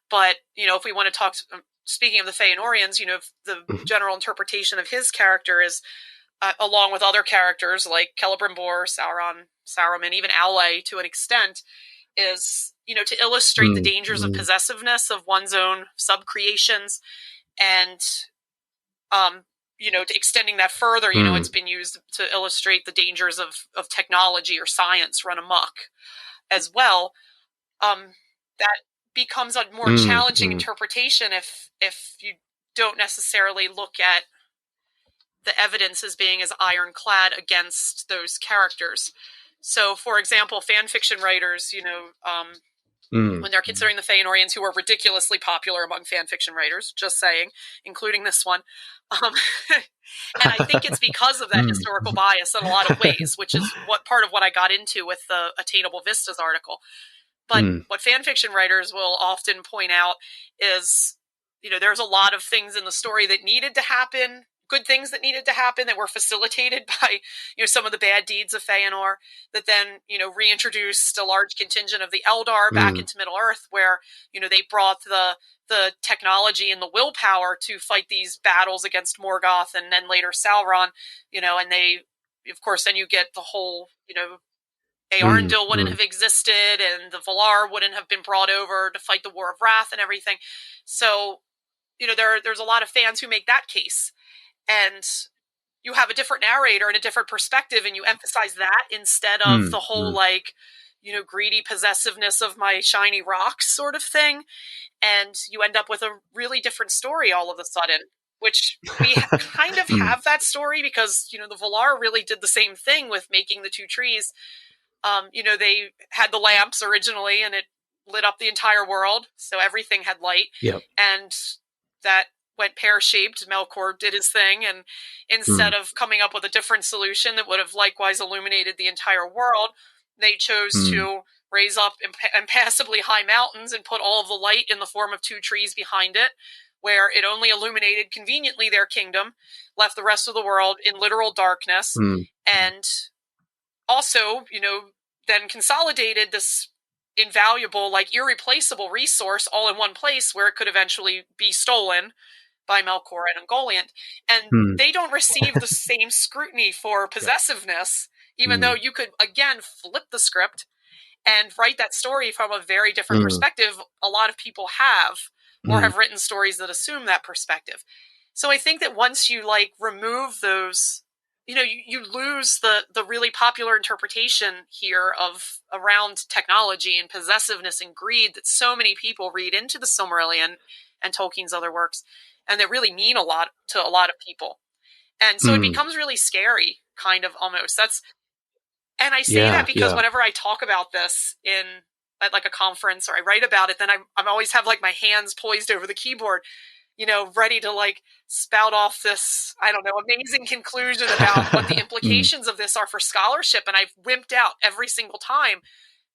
[SPEAKER 2] but, if we want to talk, speaking of the Feanorians, the general interpretation of his character is, along with other characters like Celebrimbor, Sauron, Saruman, even Aule to an extent, is, to illustrate the dangers of possessiveness of one's own sub-creations, and, to extending that further, it's been used to illustrate the dangers of technology or science run amok as well. That becomes a more challenging interpretation if you don't necessarily look at the evidence as being as ironclad against those characters. So, for example, fan fiction writers, when they're considering the Feanorians, who are ridiculously popular among fan fiction writers, just saying, including this one. And I think it's because of that historical bias in a lot of ways, which is part of what I got into with the Attainable Vistas article. But what fan fiction writers will often point out is, there's a lot of things in the story that needed to happen, good things that needed to happen that were facilitated by, some of the bad deeds of Feanor, that then, reintroduced a large contingent of the Eldar back into Middle-earth, where, they brought the technology and the willpower to fight these battles against Morgoth and then later Sauron, and they, of course, then you get the whole, Eärendil wouldn't have existed, and the Valar wouldn't have been brought over to fight the War of Wrath and everything. So, there's a lot of fans who make that case. And you have a different narrator and a different perspective, and you emphasize that instead of the whole, greedy possessiveness of my shiny rocks sort of thing. And you end up with a really different story all of a sudden, which we kind of have that story because, the Valar really did the same thing with making the two trees. They had the lamps originally, and it lit up the entire world, so everything had light.
[SPEAKER 1] Yep.
[SPEAKER 2] And that went pear-shaped. Melkor did his thing, and instead of coming up with a different solution that would have likewise illuminated the entire world, they chose to raise up impassably high mountains and put all of the light in the form of two trees behind it, where it only illuminated conveniently their kingdom, left the rest of the world in literal darkness, and also, then consolidated this invaluable, irreplaceable resource all in one place where it could eventually be stolen by Melkor and Ungoliant. And they don't receive the same scrutiny for possessiveness, even though you could, again, flip the script and write that story from a very different perspective. A lot of people have, or have written stories that assume that perspective. So I think that once you, remove those, you lose the really popular interpretation here of around technology and possessiveness and greed that so many people read into the Silmarillion and Tolkien's other works, and that really mean a lot to a lot of people. And so it becomes really scary, kind of, almost. And I say that because whenever I talk about this at a conference, or I write about it, then I'm always have my hands poised over the keyboard, ready to spout off this, I don't know, amazing conclusion about what the implications of this are for scholarship. And I've wimped out every single time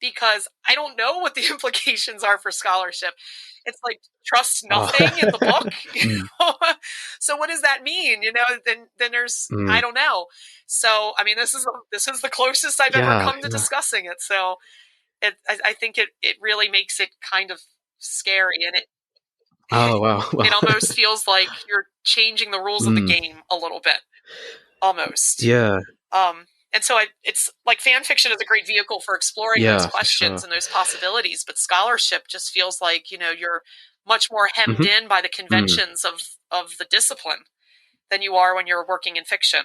[SPEAKER 2] because I don't know what the implications are for scholarship. It's like, trust nothing in the book. You know? So what does that mean? You know, then there's, I don't know. So, I mean, this is the closest I've ever come to discussing it. So I think it really makes it kind of scary, and it almost feels like you're changing the rules of the game a little bit, almost.
[SPEAKER 1] Yeah.
[SPEAKER 2] And so it's like fan fiction is a great vehicle for exploring those questions and those possibilities, but scholarship just feels like, you know, you're much more hemmed in by the conventions of the discipline than you are when you're working in fiction.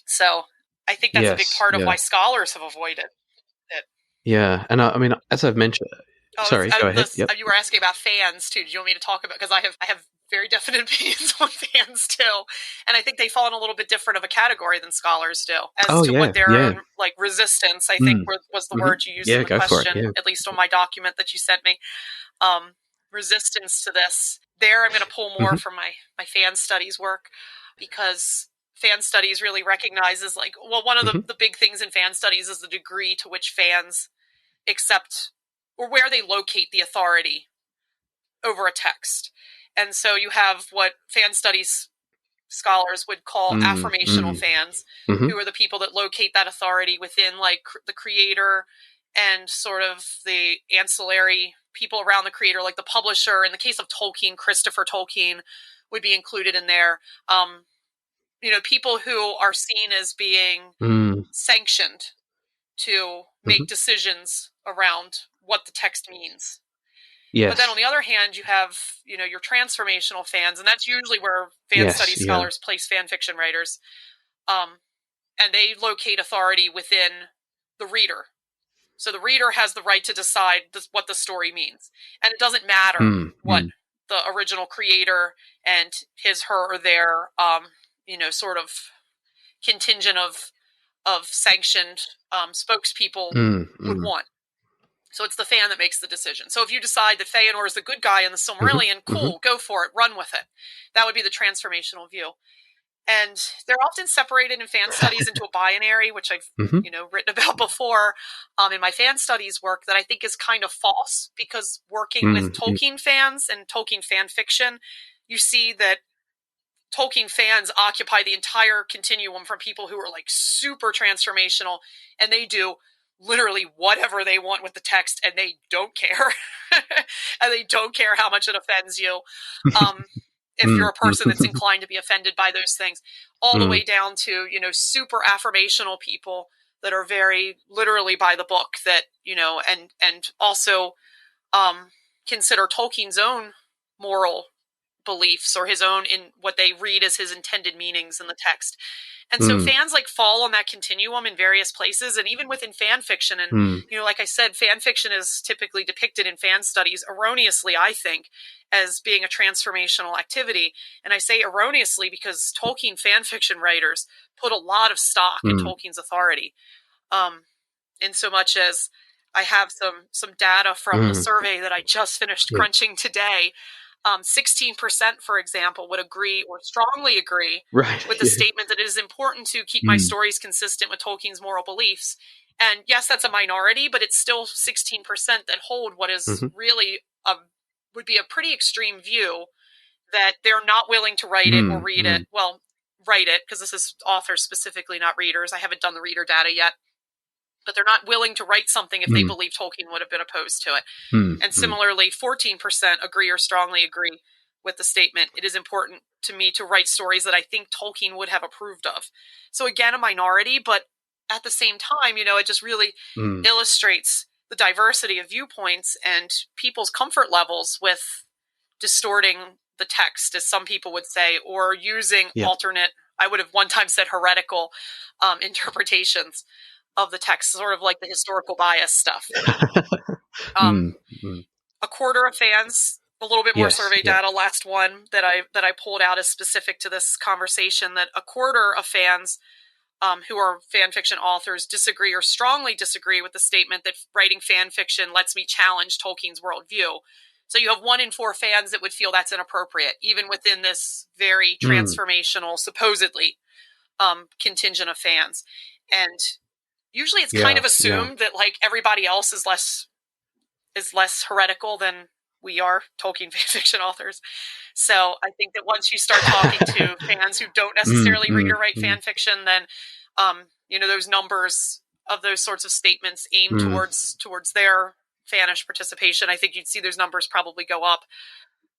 [SPEAKER 2] So I think that's a big part of why scholars have avoided it.
[SPEAKER 1] Yeah, and I mean, as I've mentioned, sorry, go ahead.
[SPEAKER 2] You were asking about fans too. Do you want me to talk about? Because I have very definite opinions on fans too, and I think they fall in a little bit different of a category than scholars do as to what their like resistance. I think was the word you used in the question, at least on my document that you sent me. Resistance to this. There, I'm going to pull more from my fan studies work, because fan studies really recognizes, like, well, one of the big things in fan studies is the degree to which fans accept or where they locate the authority over a text. And so you have what fan studies scholars would call affirmational fans, who are the people that locate that authority within like the creator and sort of the ancillary people around the creator, like the publisher. In the case of Tolkien, Christopher Tolkien would be included in there. You know, people who are seen as being sanctioned to make decisions around what the text means. Yes. But then on the other hand, you have, you know, your transformational fans, and that's usually where fan studies scholars place fan fiction writers. And they locate authority within the reader. So the reader has the right to decide what the story means. And it doesn't matter what the original creator and his, her, or their, you know, sort of contingent of sanctioned spokespeople would want. So it's the fan that makes the decision. So if you decide that Feanor is the good guy in the Silmarillion, cool, go for it, run with it. That would be the transformational view. And they're often separated in fan studies into a binary, which I've you know, written about before in my fan studies work, that I think is kind of false, because working with Tolkien fans and Tolkien fan fiction, you see that Tolkien fans occupy the entire continuum from people who are like super transformational, and they do literally whatever they want with the text, and they don't care. And they don't care how much it offends you. If you're a person that's inclined to be offended by those things, all the way down to, you know, super affirmational people that are very literally by the book, that, you know, and also consider Tolkien's own moral beliefs or his own in what they read as his intended meanings in the text. And so fans like fall on that continuum in various places, and even within fan fiction. And, you know, like I said, fan fiction is typically depicted in fan studies erroneously, I think, as being a transformational activity. And I say erroneously because Tolkien fan fiction writers put a lot of stock in Tolkien's authority. In so much as I have some data from a survey that I just finished crunching today. 16%, for example, would agree or strongly agree with the statement that it is important to keep my stories consistent with Tolkien's moral beliefs. And yes, that's a minority, but it's still 16% that hold what is really would be a pretty extreme view, that they're not willing to write it or read it. Well, write it, because this is authors specifically, not readers. I haven't done the reader data yet. But they're not willing to write something if they believe Tolkien would have been opposed to it. And similarly, 14% agree or strongly agree with the statement, it is important to me to write stories that I think Tolkien would have approved of. So again, a minority, but at the same time, you know, it just really illustrates the diversity of viewpoints and people's comfort levels with distorting the text, as some people would say, or using alternate, I would have one time said heretical interpretations of the text, sort of like the historical bias stuff. A quarter of fans, a little bit more survey data, last one that I pulled out is specific to this conversation, that a quarter of fans who are fan fiction authors disagree or strongly disagree with the statement that writing fan fiction lets me challenge Tolkien's worldview. So you have 1 in 4 fans that would feel that's inappropriate, even within this very transformational, supposedly, contingent of fans. And usually it's kind of assumed that like everybody else is less heretical than we are, Tolkien fanfiction authors. So I think that once you start talking to fans who don't necessarily read or write fanfiction, then those numbers of those sorts of statements aimed towards their fanish participation, I think you'd see those numbers probably go up.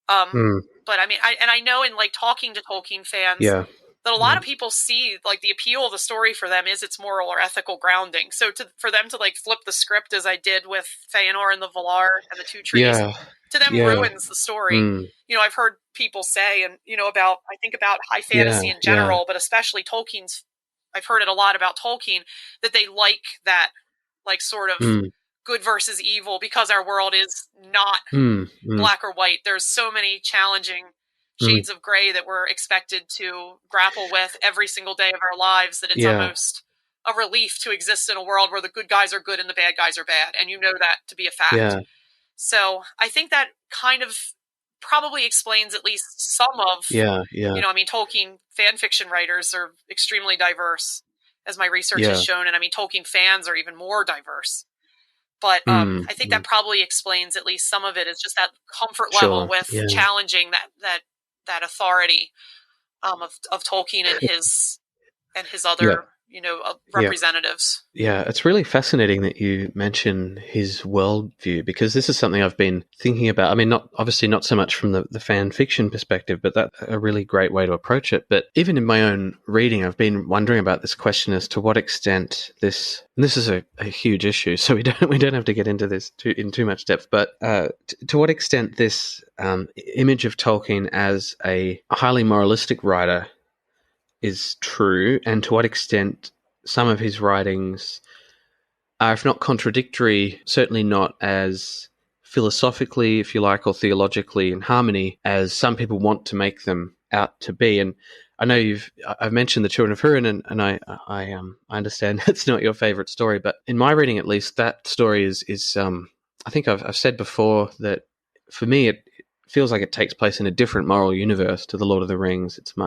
[SPEAKER 2] But I mean, I know in like talking to Tolkien fans that a lot of people see like the appeal of the story for them is its moral or ethical grounding. So for them to like flip the script as I did with Feanor and the Valar and the Two Trees, to them ruins the story. I've heard people say, and about high fantasy in general, but especially Tolkien's. I've heard it a lot about Tolkien, that they like that, like sort of good versus evil, because our world is not black or white. There's so many challenging shades of gray that we're expected to grapple with every single day of our lives, that it's almost a relief to exist in a world where the good guys are good and the bad guys are bad. And that to be a fact. So I think that kind of probably explains at least some of, Tolkien fan fiction writers are extremely diverse, as my research has shown. And Tolkien fans are even more diverse. But I think that probably explains at least some of it, is just that comfort level with challenging that authority of Tolkien and his other representatives.
[SPEAKER 1] It's really fascinating that you mention his worldview, because this is something I've been thinking about. I mean, not so much from the fan fiction perspective, but that's a really great way to approach it. But even in my own reading, I've been wondering about this question as to what extent this is a huge issue, so we don't have to get into this in too much depth, but to what extent this image of Tolkien as a highly moralistic writer is true, and to what extent some of his writings are, if not contradictory, certainly not as philosophically, if you like, or theologically in harmony as some people want to make them out to be. And I know I've mentioned the Children of Húrin, and I understand that's not your favorite story, but in my reading, at least, that story is I think I've said before that for me it feels like it takes place in a different moral universe to the Lord of the Rings. It's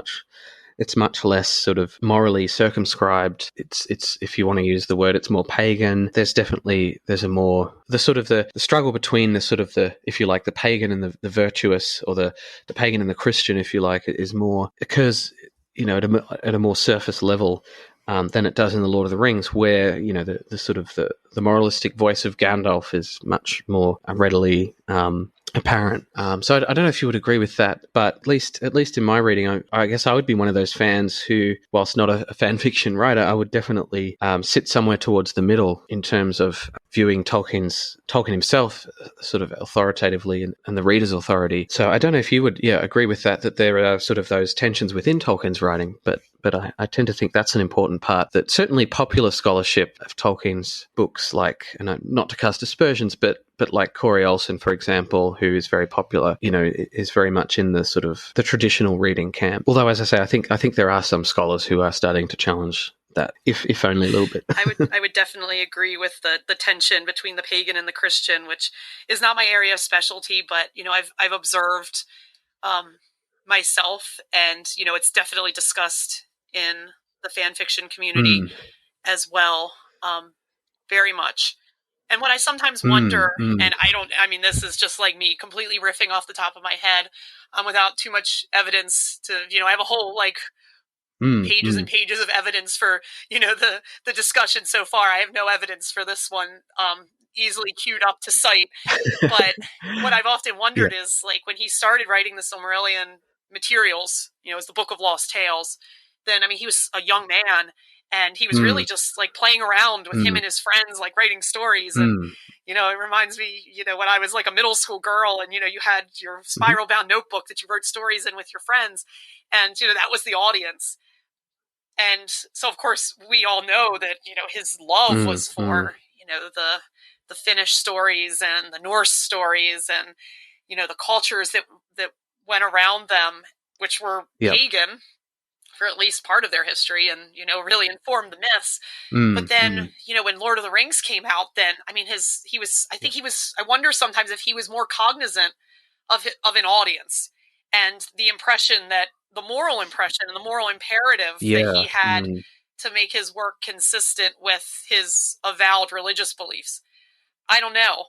[SPEAKER 1] much less sort of morally circumscribed. It's if you want to use the word, it's more pagan. There's a more the struggle between the sort of the, if you like, the pagan and the virtuous, or the pagan and the Christian, if you like, occurs at a more surface level than it does in the Lord of the Rings, where the sort of the moralistic voice of Gandalf is much more readily apparent. So I don't know if you would agree with that, but at least in my reading, I guess I would be one of those fans who, whilst not a fan fiction writer, I would definitely sit somewhere towards the middle in terms of viewing Tolkien himself sort of authoritatively and the reader's authority. So I don't know if you would agree with that there are sort of those tensions within Tolkien's writing, but I tend to think that's an important part, that certainly popular scholarship of Tolkien's books, like, and not to cast aspersions, but like Corey Olsen, for example, who is very popular, is very much in the sort of the traditional reading camp. Although, as I say, I think there are some scholars who are starting to challenge that, if only a little bit.
[SPEAKER 2] I would definitely agree with the tension between the pagan and the Christian, which is not my area of specialty, but I've observed myself, and it's definitely discussed in the fan fiction community as well, very much. And what I sometimes wonder, and this is just like me completely riffing off the top of my head, without too much evidence to, I have a whole like pages and pages of evidence for, the discussion so far. I have no evidence for this one, easily queued up to cite. But what I've often wondered is, like, when he started writing the Silmarillion materials, as the Book of Lost Tales, then, he was a young man, and he was really just like playing around with him and his friends, like writing stories. And, it reminds me, when I was like a middle school girl, and, you had your spiral bound notebook that you wrote stories in with your friends. And, that was the audience. And so, of course, we all know that, his love was for, the Finnish stories and the Norse stories, and, the cultures that went around them, which were pagan for at least part of their history, and, really informed the myths. But then, when Lord of the Rings came out, then, I wonder sometimes if he was more cognizant of an audience, and the moral impression and the moral imperative that he had to make his work consistent with his avowed religious beliefs? I don't know.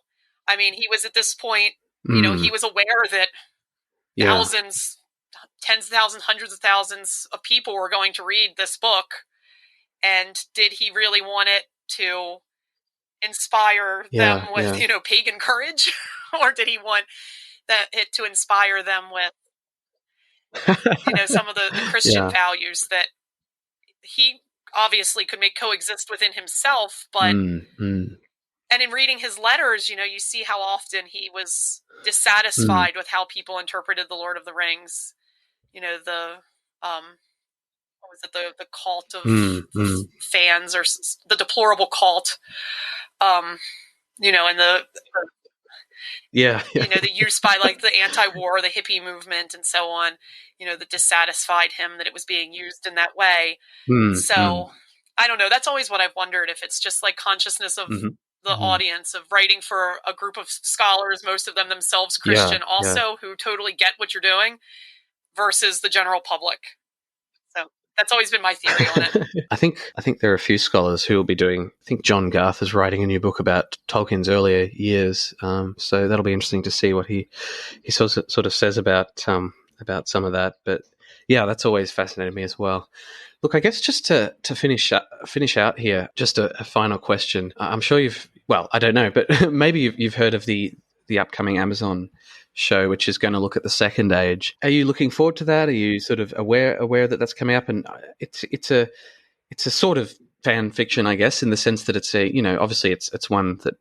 [SPEAKER 2] I mean, he was at this point, he was aware that thousands, tens of thousands, hundreds of thousands of people were going to read this book. And did he really want it to inspire them with, pagan courage? Or did he want it to inspire them with, some of the Christian values that he obviously could make coexist within himself? But, and in reading his letters, you see how often he was dissatisfied with how people interpreted the Lord of the Rings. What was it, the cult of fans, or the deplorable cult, and the the use by like the anti-war, the hippie movement, and so on, that dissatisfied him that it was being used in that way. So I don't know. That's always what I've wondered, if it's just like consciousness of the audience, of writing for a group of scholars, most of them themselves Christian, who totally get what you're doing, versus the general public. So that's always been my theory on it.
[SPEAKER 1] I think there are a few scholars who will be doing. I think John Garth is writing a new book about Tolkien's earlier years, so that'll be interesting to see what he sort of says about some of that. But yeah, that's always fascinated me as well. Look, I guess just to finish out here, just a final question. I'm sure I don't know, but maybe you've heard of the upcoming Amazon show, which is going to look at the Second Age. Are you looking forward to that? Are you sort of aware that that's coming up? And it's a sort of fan fiction, I guess, in the sense that it's obviously it's one that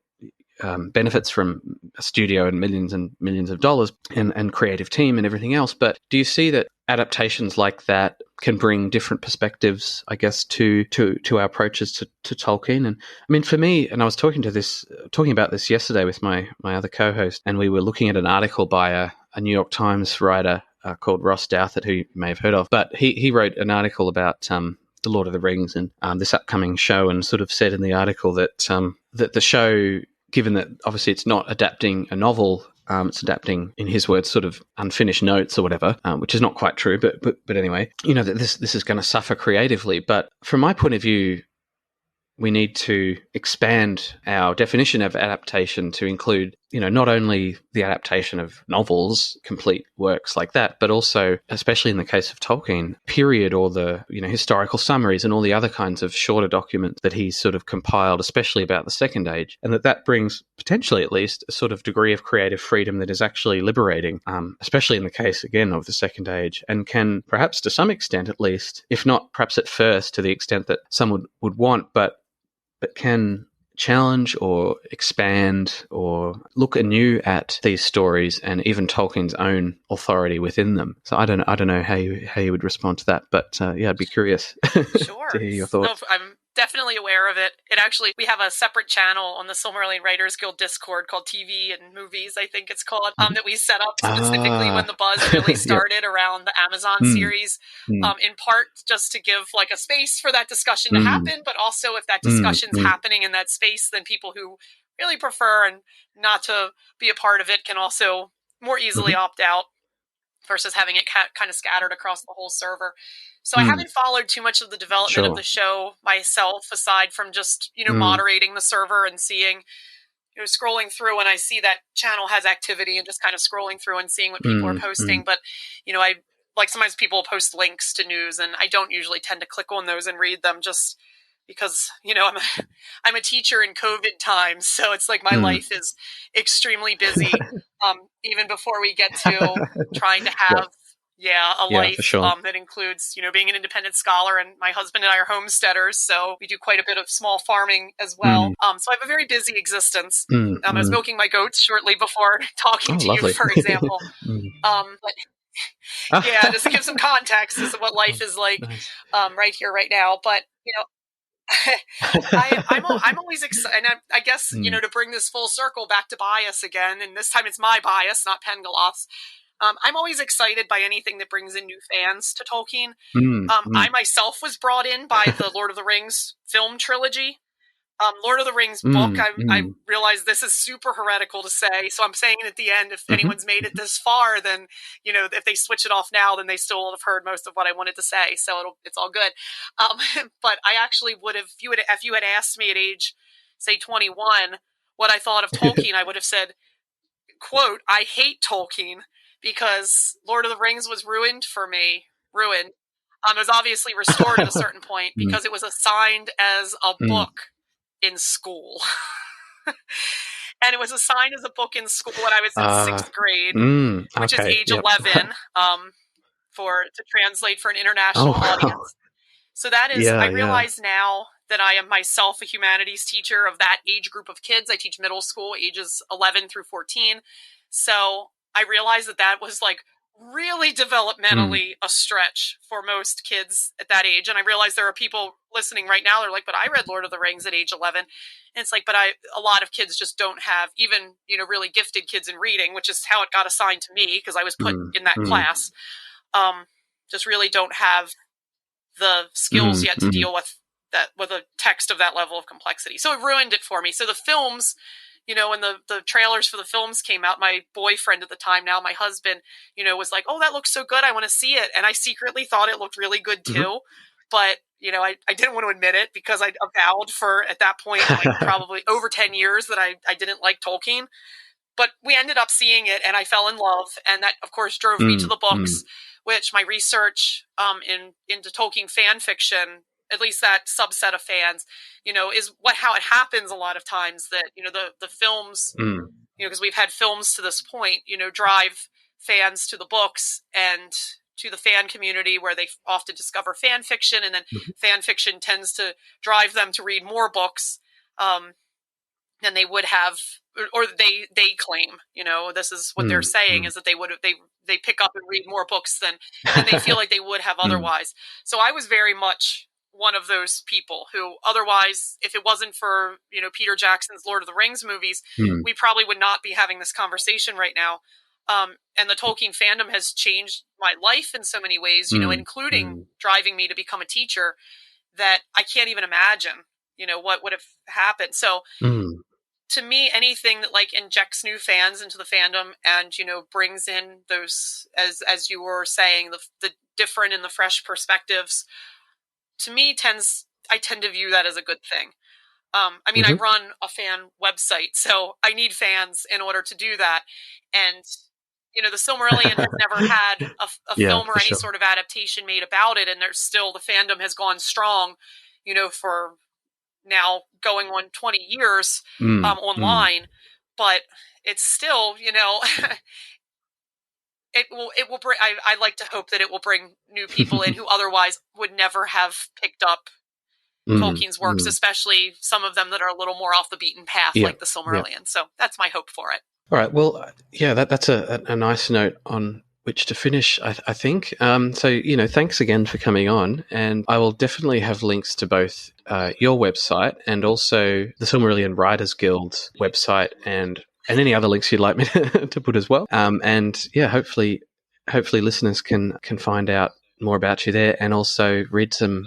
[SPEAKER 1] benefits from a studio and millions of dollars and creative team and everything else. But do you see that adaptations like that can bring different perspectives, I guess, to our approaches to Tolkien? And I mean, for me, and I was talking about this yesterday with my other co-host, and we were looking at an article by a New York Times writer called Ross Douthat, who you may have heard of. But he wrote an article about the Lord of the Rings and this upcoming show, and sort of said in the article that the show, given that obviously it's not adapting a novel, it's adapting, in his words, sort of unfinished notes or whatever, which is not quite true. But anyway, that this is going to suffer creatively. But from my point of view, we need to expand our definition of adaptation to include, not only the adaptation of novels, complete works like that, but also, especially in the case of Tolkien, period, or the, historical summaries and all the other kinds of shorter documents that he's sort of compiled, especially about the Second Age, and that brings, potentially at least, a sort of degree of creative freedom that is actually liberating, especially in the case, again, of the Second Age, and can perhaps to some extent at least, if not perhaps at first to the extent that some would want, but can challenge or expand or look anew at these stories and even Tolkien's own authority within them. So I don't know how you would respond to that, but I'd be curious
[SPEAKER 2] Sure.
[SPEAKER 1] to hear your thoughts.
[SPEAKER 2] No, I'm definitely aware of it. We have a separate channel on the Silmarillion Writers Guild Discord called TV and Movies, I think it's called, that we set up specifically when the buzz really started around the Amazon series, in part just to give like a space for that discussion to happen, but also if that discussion's happening in that space, then people who really prefer and not to be a part of it can also more easily opt out, versus having it kind of scattered across the whole server. So I haven't followed too much of the development of the show myself, aside from just, moderating the server and seeing, scrolling through when I see that channel has activity and just kind of scrolling through and seeing what people are posting. But, I like sometimes people post links to news and I don't usually tend to click on those and read them just because, I'm a teacher in COVID times. So it's like my life is extremely busy, even before we get to trying to have a life that includes, being an independent scholar, and my husband and I are homesteaders, so we do quite a bit of small farming as well. So I have a very busy existence. I was milking my goats shortly before talking to you, for example. But just to give some context as to what life is like right here, right now. But, I'm always excited, and I guess, to bring this full circle back to bias again, and this time it's my bias, not Pengalloth's. I'm always excited by anything that brings in new fans to Tolkien. I myself was brought in by the Lord of the Rings film trilogy, Lord of the Rings book, I realize this is super heretical to say, so I'm saying it at the end. If anyone's made it this far, then, if they switch it off now, then they still will have heard most of what I wanted to say, so it's all good. But I actually would have, if you had asked me at age, say, 21, what I thought of Tolkien, I would have said, quote, I hate Tolkien because Lord of the Rings was ruined for me. Ruined. It was obviously restored at a certain point because it was assigned as a book in school. And it was assigned as a book in school when I was in 6th grade, which is age 11, to translate for an international audience. So that is, I realize now that I am myself a humanities teacher of that age group of kids. I teach middle school, ages 11 through 14. So I realize that was like really developmentally a stretch for most kids at that age. And I realize there are people listening right now, they're like, but I read Lord of the Rings at age 11. And it's like, but a lot of kids just don't have, even, really gifted kids in reading, which is how it got assigned to me because I was put in that class, just really don't have the skills yet to deal with a text of that level of complexity. So it ruined it for me. So the films, when the trailers for the films came out, my boyfriend at the time, now my husband, was like, oh, that looks so good, I want to see it. And I secretly thought it looked really good too. But, I didn't want to admit it because I avowed for, at that point, like probably over 10 years that I didn't like Tolkien. But we ended up seeing it and I fell in love. And that, of course, drove me to the books, which my research into Tolkien fan fiction, at least that subset of fans, is how it happens a lot of times that, the films, because we've had films to this point, drive fans to the books and to the fan community where they often discover fan fiction, and then fan fiction tends to drive them to read more books than they would have, or they claim, this is what they're saying is that they pick up and read more books than they feel like they would have otherwise. So I was very much one of those people who otherwise, if it wasn't for, Peter Jackson's Lord of the Rings movies, we probably would not be having this conversation right now. And the Tolkien fandom has changed my life in so many ways, including driving me to become a teacher that I can't even imagine, what would have happened. So to me, anything that like injects new fans into the fandom and, brings in those, as you were saying, the different and the fresh perspectives, to me I tend to view that as a good thing. I run a fan website, so I need fans in order to do that. And, the Silmarillion has never had a film or any sort of adaptation made about it. And there's still, the fandom has gone strong, for now going on 20 years online, but it's still, it will bring, I like to hope that it will bring new people in who otherwise would never have picked up Tolkien's works, especially some of them that are a little more off the beaten path, like the Silmarillion. So that's my hope for it.
[SPEAKER 1] All right. Well, that's a nice note on which to finish, I think. So, thanks again for coming on. And I will definitely have links to both your website and also the Silmarillion Writers Guild's website and any other links you'd like me to put as well. And hopefully listeners can find out more about you there and also read some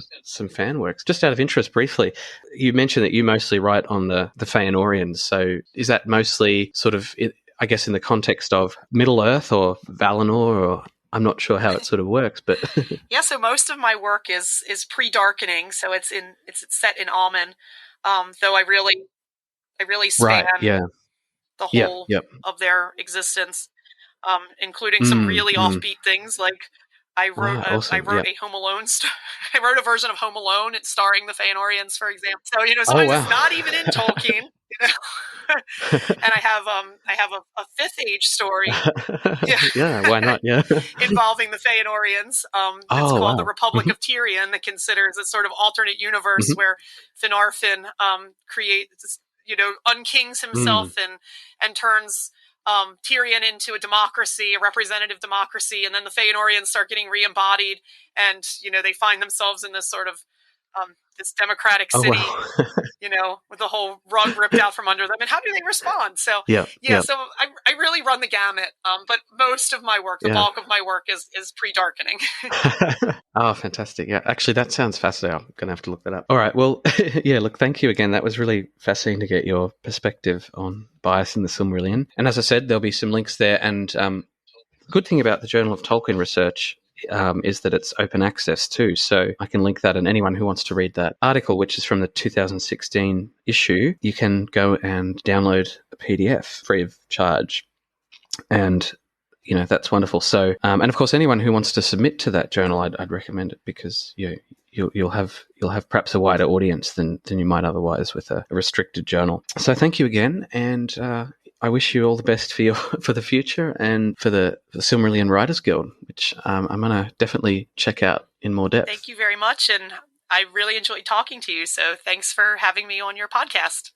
[SPEAKER 1] fan works. Just out of interest, briefly, you mentioned that you mostly write on the Feanorians. So is that mostly sort of, I guess, in the context of Middle Earth or Valinor, or I'm not sure how it sort of works, but
[SPEAKER 2] yeah. So most of my work is pre-darkening. So it's set in Amen. Though I really span the whole of their existence, including some really offbeat things like I wrote a Home Alone I wrote a version of Home Alone starring the Feanorians, for example. So sometimes it's not even in Tolkien. And I have a Fifth Age story.
[SPEAKER 1] Why not? Yeah,
[SPEAKER 2] involving the Feanorians. It's called The Republic of Tyrion, that considers a sort of alternate universe where Finarfin creates, unkings himself and turns Tyrion into a democracy, a representative democracy, and then the Feanorians start getting re-embodied, and they find themselves in this sort of this democratic
[SPEAKER 1] Oh,
[SPEAKER 2] city,
[SPEAKER 1] wow.
[SPEAKER 2] with the whole rug ripped out from under them. And how do they respond? So, so I really run the gamut. But most of my work, the bulk of my work is pre-darkening.
[SPEAKER 1] Oh, fantastic. Yeah, actually, that sounds fascinating. I'm going to have to look that up. All right. Well, look, thank you again. That was really fascinating to get your perspective on bias in the Silmarillion. And as I said, there'll be some links there. And the good thing about the Journal of Tolkien Research is that it's open access too. So I can link that, and anyone who wants to read that article, which is from the 2016 issue, you can go and download a PDF free of charge. And that's wonderful. So, and of course, anyone who wants to submit to that journal, I'd recommend it, because you'll have perhaps a wider audience than you might otherwise with a restricted journal. So, thank you again, and I wish you all the best for the future and for the Silmarillion Writers Guild, which I'm going to definitely check out in more depth.
[SPEAKER 2] Thank you very much, and I really enjoyed talking to you. So, thanks for having me on your podcast.